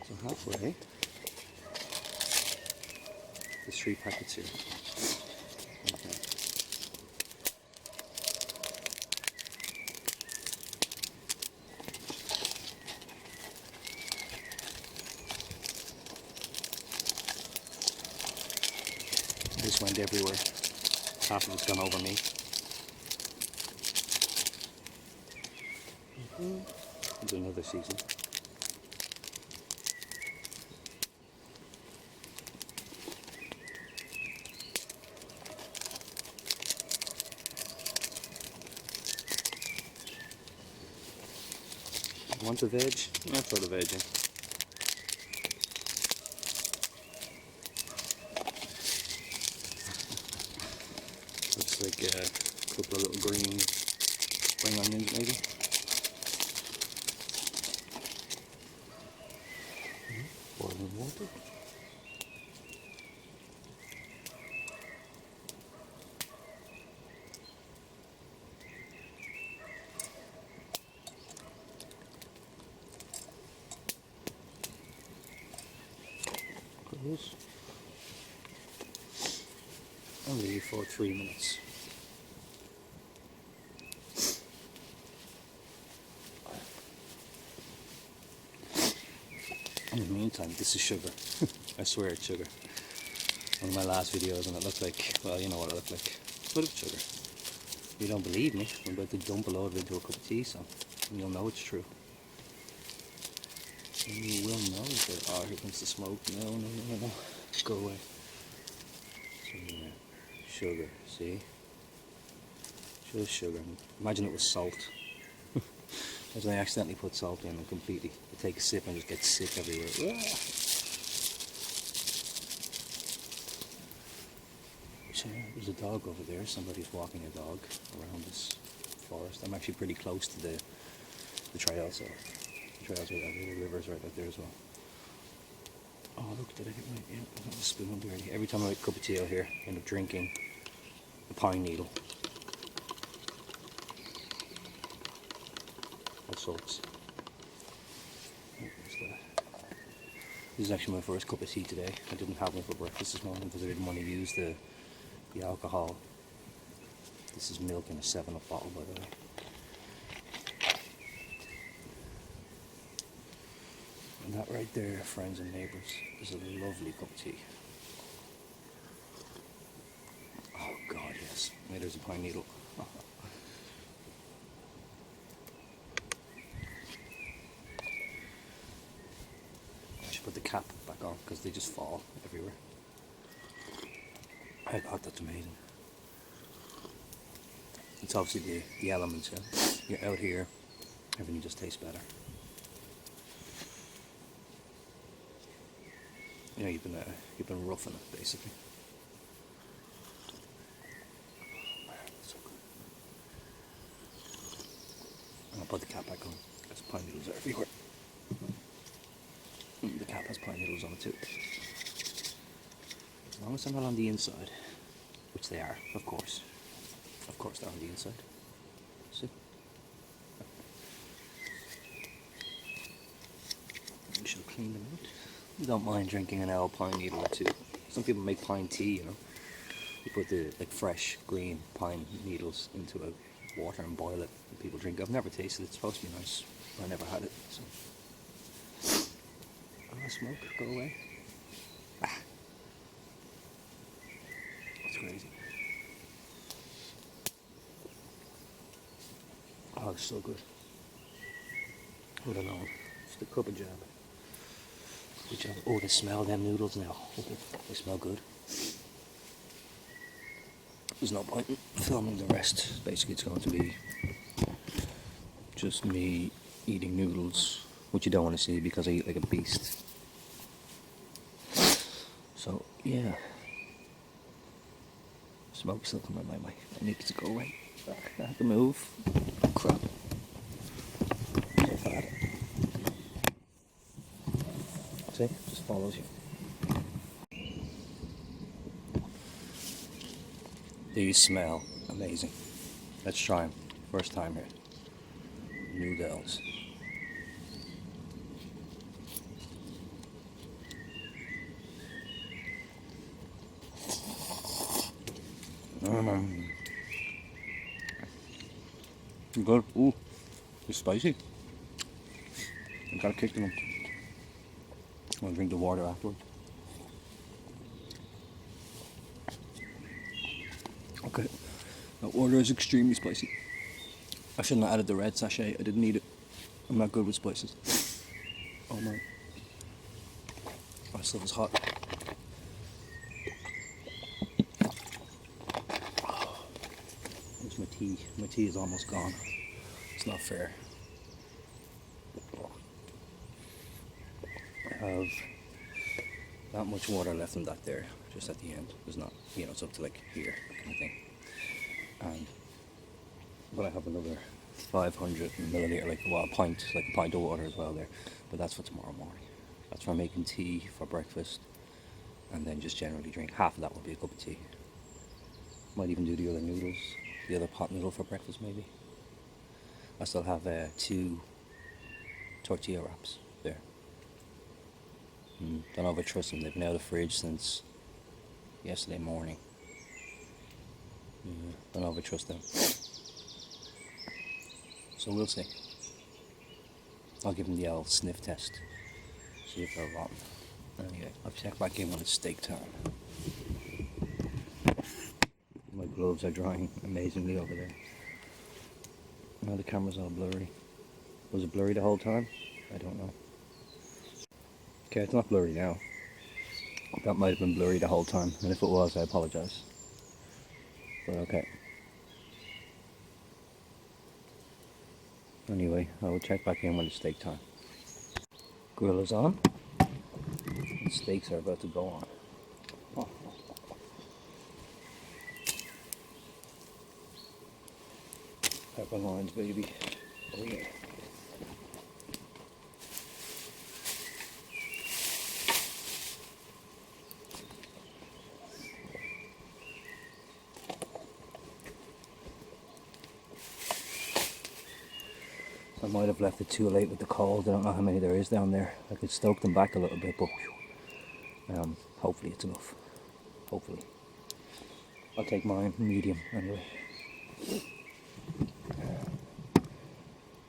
So halfway. There's 3 packets here. Okay. This went everywhere. Half of it's gone over me. There's another season. Want a veg? I'll throw the veg in. Looks like a couple of little green spring onions maybe. Boiling water. And leave for 3 minutes. In the meantime, this is sugar. I swear it's sugar. One of my last videos and it looked like, well, you know what it looked like. But it's sugar. If you don't believe me, I'm about to dump a load of it into a cup of tea, so you'll know it's true. And you will know that, oh, here comes the smoke. No. Go away. So, yeah. Sugar, see? Just sugar. Imagine it was salt. Imagine I accidentally put salt in and completely I take a sip and just get sick everywhere. So there's a dog over there. Somebody's walking a dog around this forest. I'm actually pretty close to the trail, so the trail's right out there, the river's right out there as well. Oh look, did I get my, yeah, I got the spoon already. Every time I make a cup of tea out here, I end up drinking a pine needle. All sorts. What's that? This is actually my first cup of tea today. I didn't have one for breakfast this morning because I didn't want to use the alcohol. This is milk in a 7-Up bottle, by the way. And that right there, friends and neighbours, is a lovely cup of tea. Oh God, yes. Maybe there's a pine needle. I should put the cap back on because they just fall everywhere. Oh God, that's amazing. It's obviously the elements, yeah. You're out here, everything just tastes better. You know, you've been roughing it basically. Oh, man, that's so good. And I'll put the cap back on because pine needles are everywhere. The cap has pine needles on it too. As long as they're not on the inside, which they are, of course. Of course they're on the inside. See? We should clean them out. I don't mind drinking an old pine needle or two. Some people make pine tea, you know. You put the fresh green pine needles into a water and boil it, and people drink it. I've never tasted it. It's supposed to be nice. I never had it. So. Oh, smoke, go away. Ah. That's crazy. Oh, it's so good. I don't know. Just a cup of jab. Oh, they smell them noodles now. They smell good. There's no point in filming the rest. Basically, it's going to be just me eating noodles, which you don't want to see because I eat like a beast. So, yeah. Smoke's still coming my way. It needs to go away. I have to move. Crap. So bad. See? Just follows you. These smell amazing. Let's try them. First time here. New Dells. Good. Ooh, it's spicy. I gotta kick them. I'll drink the water afterwards. Okay, that water is extremely spicy. I shouldn't have added the red sachet. I didn't need it. I'm not good with spices. Oh my. My stuff is hot. Where's my tea? My tea is almost gone. It's not fair. I have that much water left in that there, just at the end. There's not, you know, it's up to like here, kind of thing. But I have another 500 milliliter, like a pint of water as well there. But that's for tomorrow morning. That's for making tea for breakfast, and then just generally drink. Half of that will be a cup of tea. Might even do the other noodles, the other pot noodle for breakfast maybe. I still have 2 tortilla wraps there. Don't know if I trust them. They've been out of the fridge since yesterday morning. Don't know if I trust them. So we'll see. I'll give them the old sniff test. See if they're rotten. Anyway, I'll check back in when it's steak time. My gloves are drying amazingly over there. Now the camera's all blurry. Was it blurry the whole time? I don't know. Okay, it's not blurry now. That might have been blurry the whole time, and if it was, I apologise. But okay. Anyway, I will check back in when it's steak time. Grill is on, and steaks are about to go on. Oh. Pepper lines, baby. Oh yeah. I might have left it too late with the cold. I don't know how many there is down there. I could stoke them back a little bit, but hopefully it's enough. Hopefully. I'll take mine medium anyway.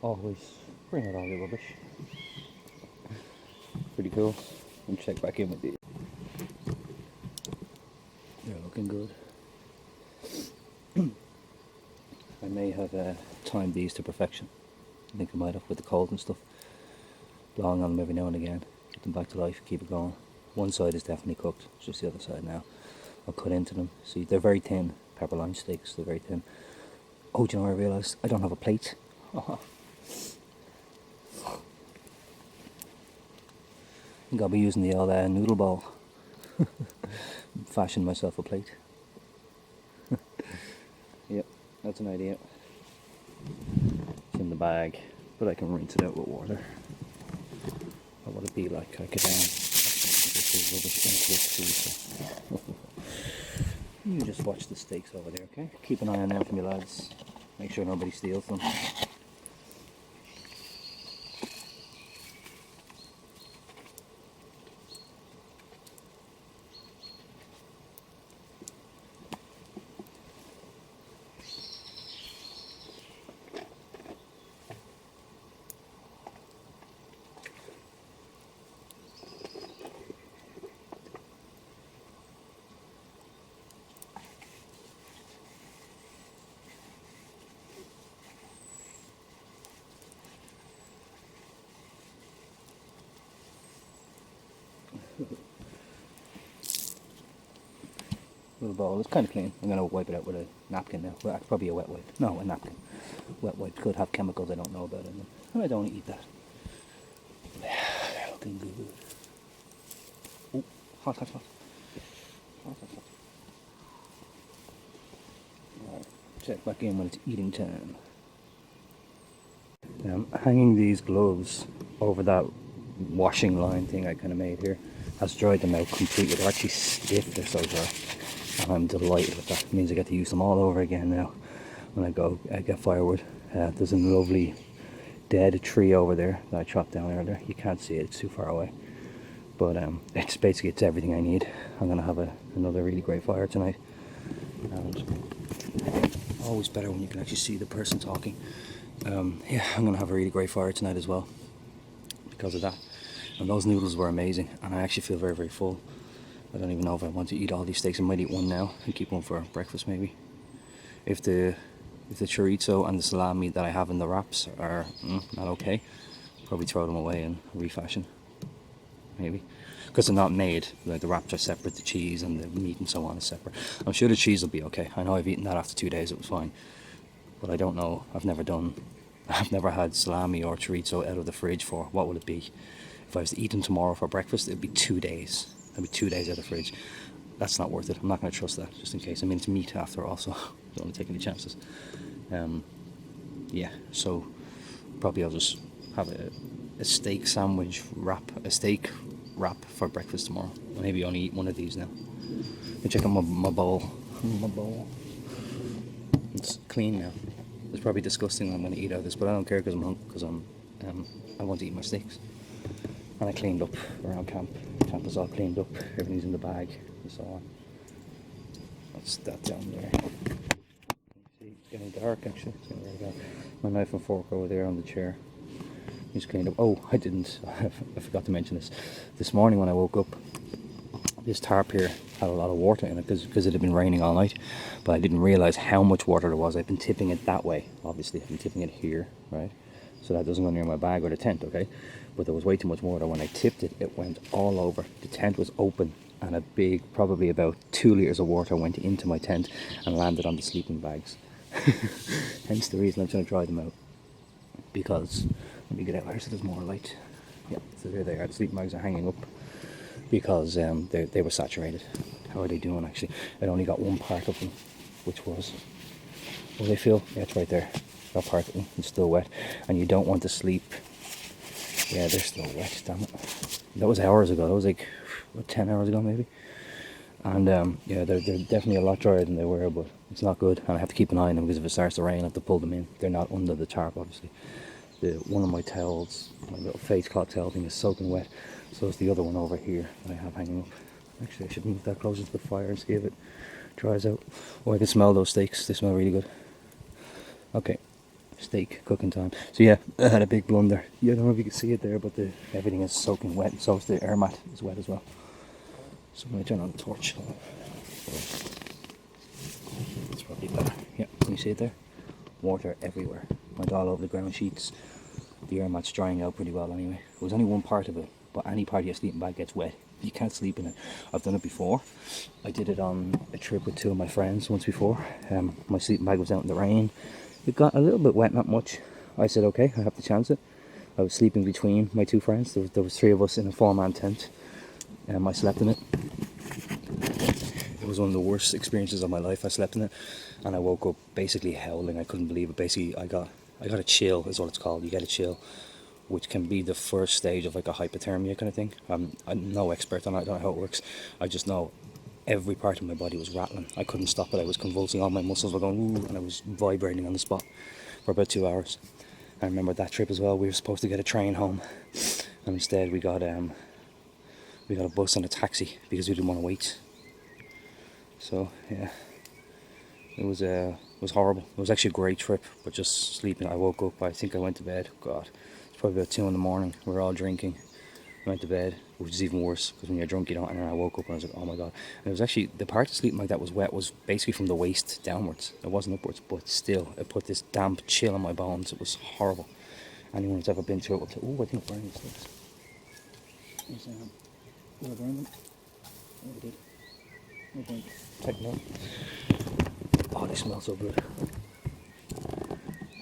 Always bring out all the rubbish. Pretty cool. And check back in with these. They're looking good. I may have timed these to perfection. I think I might have with the cold and stuff. Blowing on them every now and again. Get them back to life, keep it going. One side is definitely cooked, it's just the other side now. I'll cut into them. See, they're very thin. Pepper line steaks, they're very thin. Oh, do you know what I realised? I don't have a plate. I think I'll be using the old noodle bowl. Fashion myself a plate. Yep, that's an idea. It's in the bag, but I can rinse it out with water. What would it be like? I could this rubbish into it too, so. You just watch the steaks over there, okay? Keep an eye on them for me, lads. Make sure nobody steals them. Little bowl, it's kind of clean. I'm going to wipe it out with a napkin now. Well, probably a wet wipe. No, a napkin. Wet wipes could have chemicals I don't know about in them. And I don't want to eat that. They're looking good. Oh, hot, hot, hot. Hot, hot, hot. check back in when it's eating time. I'm hanging these gloves over that washing line thing I kind of made here. Has dried them out completely. They're actually stiff, they're so dry. And I'm delighted with that. It means I get to use them all over again now when I go get firewood. There's a lovely dead tree over there that I chopped down earlier. You can't see it, it's too far away. But it's basically, it's everything I need. I'm going to have another really great fire tonight. And always better when you can actually see the person talking. Yeah, I'm going to have a really great fire tonight as well because of that. And those noodles were amazing, and I actually feel very, very full. I don't even know if I want to eat all these steaks. I might eat one now and keep one for breakfast maybe. If the chorizo and the salami that I have in the wraps are not okay, probably throw them away and refashion, maybe. Because they're not made, like the wraps are separate, the cheese and the meat and so on is separate. I'm sure the cheese will be okay. I know I've eaten that after 2 days, it was fine. But I don't know, I've never had salami or chorizo out of the fridge for, what would it be? If I was to eat them tomorrow for breakfast, it'd be 2 days. It'd be 2 days out of the fridge. That's not worth it. I'm not going to trust that, just in case. I mean, it's meat after all, so don't want to take any chances. Yeah, so probably I'll just have a steak sandwich wrap, a steak wrap for breakfast tomorrow. Maybe only eat one of these now. Let me check out my bowl. My bowl. It's clean now. It's probably disgusting when I'm going to eat out of this, but I don't care because I want to eat my steaks. And I cleaned up around camp. Camp is all cleaned up. Everything's in the bag and so on. What's that down there? See, it's getting dark actually. It's getting very dark. My knife and fork over there on the chair. He's cleaned up. Oh, I forgot to mention this. This morning when I woke up, this tarp here had a lot of water in it because it had been raining all night. But I didn't realise how much water there was. I've been tipping it that way. Obviously, I've been tipping it here, right? So that doesn't go near my bag or the tent, okay? But there was way too much water. When I tipped it, it went all over. The tent was open and a big, probably about 2 litres of water went into my tent and landed on the sleeping bags. Hence the reason I'm trying to dry them out. Because, let me get out here so there's more light. Yeah, so there they are. The sleeping bags are hanging up because they were saturated. How are they doing actually? I only got one part of them, which was, will they feel? Yeah, it's right there. That part of them is still wet. And you don't want to sleep. Yeah, they're still wet, damn it. That was hours ago. That was like, what, 10 hours ago maybe? And yeah, they're definitely a lot drier than they were, but it's not good. And I have to keep an eye on them because if it starts to rain, I have to pull them in. They're not under the tarp, obviously. One of my towels, my little face cloth towel thing, is soaking wet. So is the other one over here that I have hanging up. Actually, I should move that closer to the fire and see if it dries out. Oh, I can smell those steaks. They smell really good. Okay. Steak cooking time. So yeah, I had a big blunder. Yeah, I don't know if you can see it there, but everything is soaking wet, and so is the air mat is wet as well. So I'm going to turn on the torch. It's probably better. Yeah, can you see it there? Water everywhere. Went all over the ground sheets. The air mat's drying out pretty well anyway. There was only one part of it, but any part of your sleeping bag gets wet. You can't sleep in it. I've done it before. I did it on a trip with 2 of my friends once before. My sleeping bag was out in the rain. It got a little bit wet, not much. I said, okay, I have to chance it. I was sleeping between my 2 friends. There was 3 of us in a 4-man tent. I slept in it. It was one of the worst experiences of my life. I slept in it, and I woke up basically howling. I couldn't believe it. Basically, I got a chill, is what it's called. You get a chill, which can be the first stage of like a hypothermia kind of thing. I'm no expert on it. I don't know how it works. I just know every part of my body was rattling. I couldn't stop it. I was convulsing. All my muscles were going ooh, and I was vibrating on the spot for about 2 hours. I remember that trip as well. We were supposed to get a train home, and instead we got a bus and a taxi because we didn't want to wait. So yeah, it was horrible. It was actually a great trip, but just sleeping. I woke up. I think I went to bed. God, it's probably about 2 in the morning. We were all drinking. Went to bed, which is even worse because when you're drunk you don't. And then I woke up and I was like, oh my god. And it was actually the part of sleeping like that was wet was basically from the waist downwards. It wasn't upwards, but still it put this damp chill on my bones. It was horrible. Anyone who's ever been through it will say, oh, I think I'm burning sticks. Did I burn them? Oh, I did. I burned them. Check them out. Oh, they smell so good.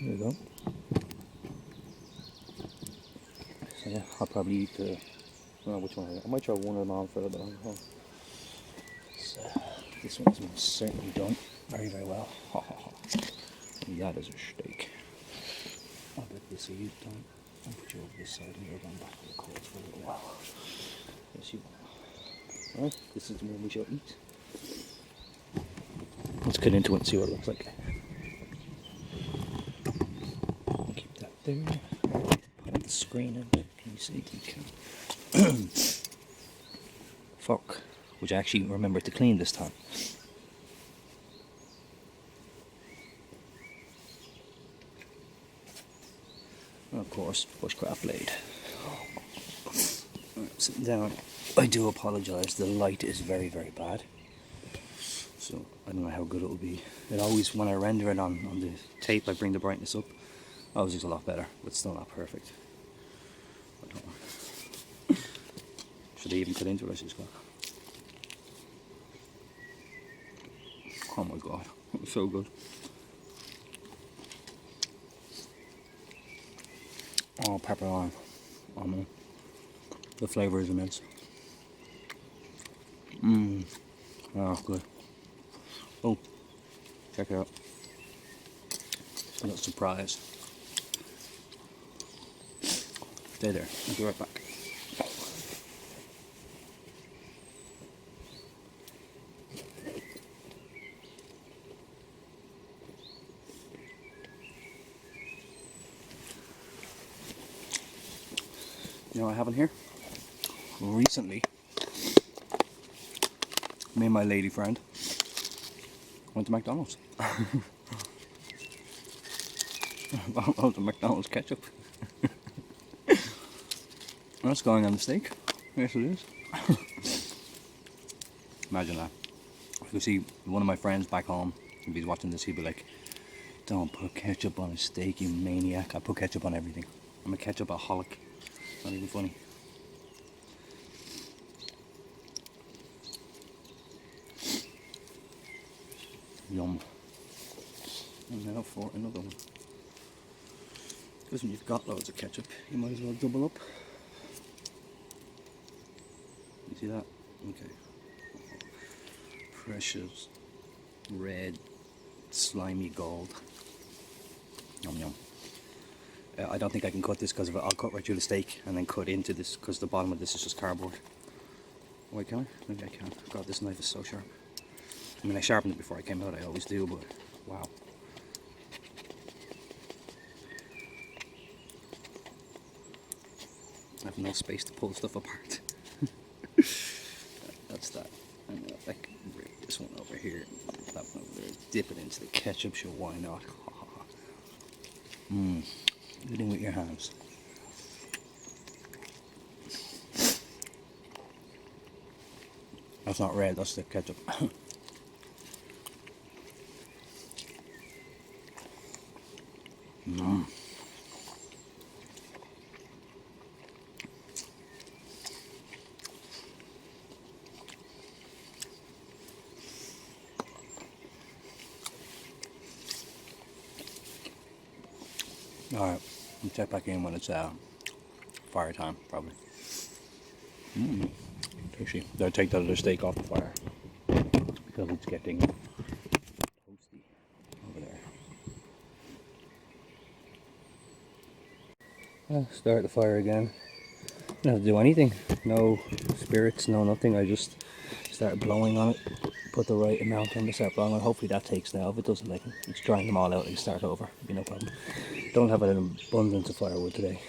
There we go. So yeah, I'll probably eat the. I don't know which one I might try one of them on for a little bit. So, This one's most certainly done very, very well. That is a steak. I bet this will use done. I'll put you over this side and you're going back to the coals for a little while. Yes, you will. Alright, this is the one we shall eat. Let's get into it and see what it looks like. Keep that there. Put the screen in. Can you see? You can. Fuck. Which I actually remembered to clean this time. And of course, bushcraft blade. Right, sitting down. I do apologise, the light is very, very bad. So I don't know how good it will be. It always, when I render it on the tape, I bring the brightness up. Always is a lot better, but still not perfect. I don't know. Should I even cut into it? I should just go. Oh my god, it was so good. Oh, pepper lime. Oh man. The flavour is immense. Oh, good. Oh, check it out. A little surprise. Stay there, I'll be right back. You know what I have in here? Recently, me and my lady friend went to McDonald's. Oh, the McDonald's ketchup. That's going on the steak. Yes, it is. Imagine that. If you see one of my friends back home, if he's watching this, he'd be like, "Don't put ketchup on a steak, you maniac." I put ketchup on everything. I'm a ketchup-aholic. Not even funny. Yum. And now for another one. Because when you've got loads of ketchup, you might as well double up. You see that? Okay. Precious red slimy gold. Yum yum. I don't think I can cut this because I'll cut right through the steak and then cut into this because the bottom of this is just cardboard. Wait, can I? Maybe I can. God, this knife is so sharp. I mean, I sharpened it before I came out, I always do, but wow. I have no space to pull stuff apart. That's that. And I can rip this one over here, that one over there, dip it into the ketchup, sure, why not? Eating with your hands. That's not red, that's the ketchup. Alright, we'll check back in when it's fire time, probably. Tasty. They'll take that other steak off the fire because it's getting toasty over there. Start the fire again. Don't have to do anything. No spirits, no nothing. I just start blowing on it. Put the right amount on the start blowing on. Hopefully that takes now. If it doesn't, like, it's drying them all out and start over. It'll be no problem. Don't have an abundance of firewood today.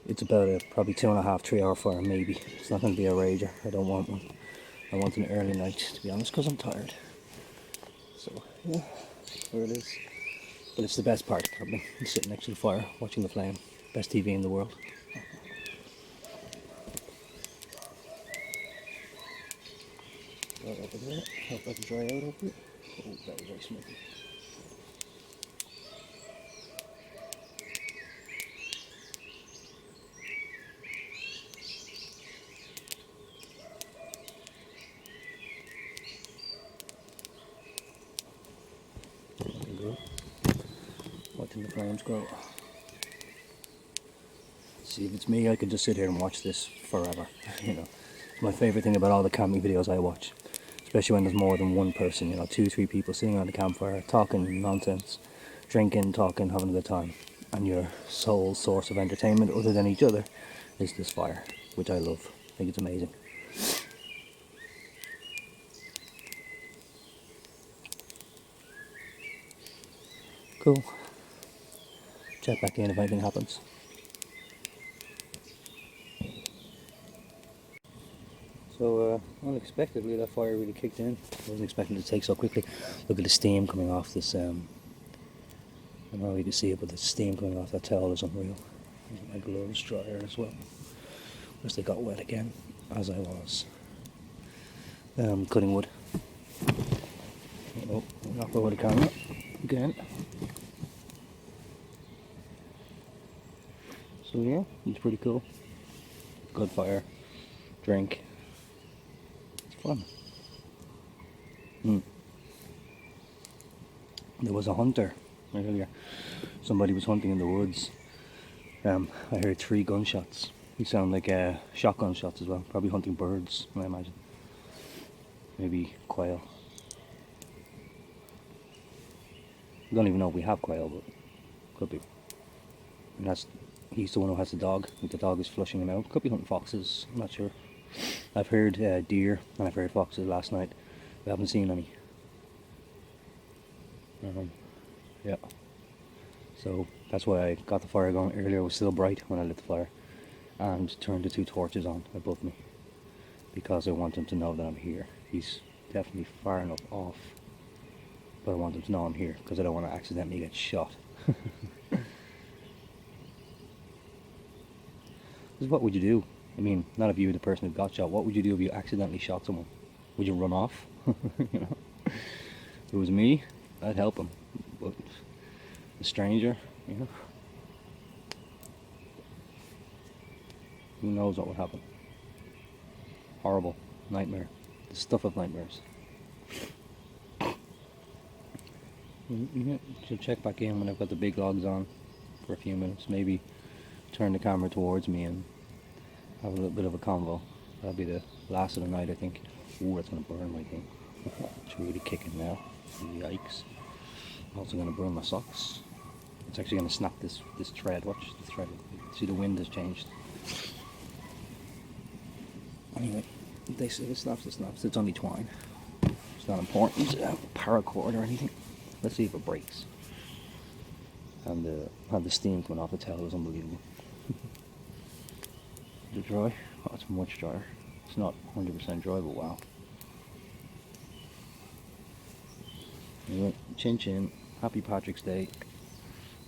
It's about a probably 2.5, 3 hour fire maybe. It's not going to be a rager. I don't want one. I want an early night, to be honest, because I'm tired. So yeah, there it is. But it's the best part probably. I'm sitting next to the fire, watching the flame. Best TV in the world. Right over there. Hope I can dry out over it. Oh, very, very smoky. Good. Watching the flames grow. See, if it's me, I could just sit here and watch this forever. You know, it's my favorite thing about all the camping videos I watch. especially when there's more than one person, you know, 2, 3 people sitting around the campfire talking nonsense, drinking, talking, having a good time, and your sole source of entertainment other than each other is this fire, which I love. I think it's amazing. Cool. Check back in if anything happens. So unexpectedly that fire really kicked in. I wasn't expecting it to take so quickly. Look at the steam coming off this, I don't know if you can see it, but the steam coming off that towel is unreal. My gloves dryer as well. Because they got wet again, as I was cutting wood. Oh, knock over the camera again. So yeah, it's pretty cool. Good fire, drink. It's fun. There was a hunter earlier. Somebody was hunting in the woods. I heard 3 gunshots. They sound like shotgun shots as well. Probably hunting birds, I imagine. Maybe quail. I don't even know if we have quail, but could be. And he's the one who has the dog. I think the dog is flushing him out. Could be hunting foxes, I'm not sure. I've heard deer and I've heard foxes last night. We haven't seen any. Yeah. So that's why I got the fire going earlier. It was still bright when I lit the fire. And turned the 2 torches on above me. Because I want him to know that I'm here. He's definitely far enough off. But I want him to know I'm here. Because I don't want to accidentally get shot. What would you do? I mean, not if you were the person who got shot. What would you do if you accidentally shot someone? Would you run off? You know? If it was me, I'd help him. But a stranger, you know? Who knows what would happen? Horrible. Nightmare. The stuff of nightmares. Should check back in when I've got the big logs on for a few minutes. Maybe turn the camera towards me and have a little bit of a convo. That'll be the last of the night, I think. Ooh, that's going to burn my thing. It's really kicking now. Yikes. Also going to burn my socks. It's actually going to snap this thread. Watch the thread. See, the wind has changed. Anyway, they say it snaps, it snaps. It's only twine. It's not important. Paracord or anything. Let's see if it breaks. And the steam coming off the towel is unbelievable. Is it dry? Oh, it's much drier. It's not 100% dry, but wow. Anyway, chin chin. Happy Patrick's Day.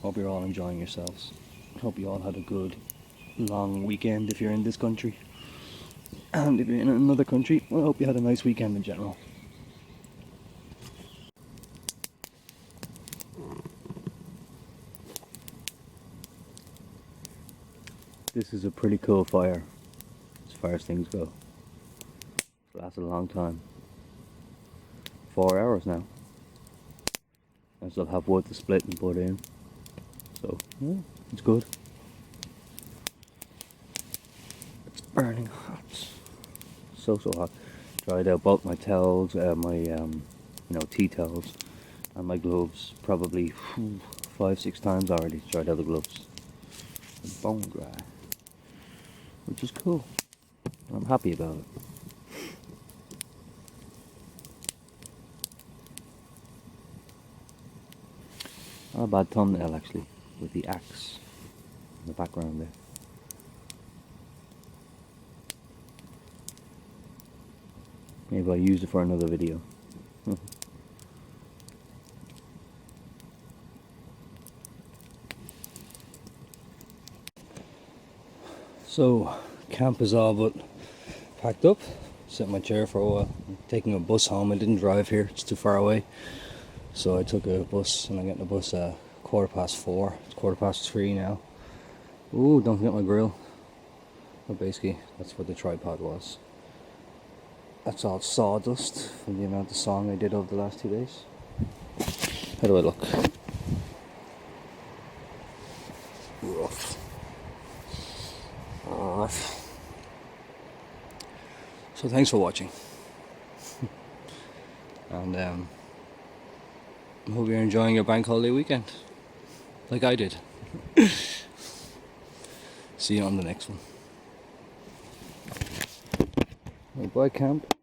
Hope you're all enjoying yourselves. Hope you all had a good long weekend if you're in this country. And if you're in another country, well, I hope you had a nice weekend in general. This is a pretty cool fire, as far as things go. It's lasted a long time. 4 hours now. I still have wood to split and put in. So, yeah, it's good. It's burning hot. So hot. Dried out both my towels, my tea towels, and my gloves. Probably 5-6 times already. Dried out the gloves. They're bone dry. Which is cool. I'm happy about it. Not a bad thumbnail actually, with the axe in the background there. Maybe I'll use it for another video. So, camp is all but packed up. Sit in my chair for a while. I'm taking a bus home. I didn't drive here, it's too far away. So I took a bus, and I'm getting a bus at 4:15. It's 3:15 now. Ooh, don't forget my grill. But basically, that's what the tripod was. That's all sawdust from the amount of sawing I did over the last 2 days. How do I look? Rough. So thanks for watching. And I hope you're enjoying your bank holiday weekend, like I did. See you on the next one. Bye, camp.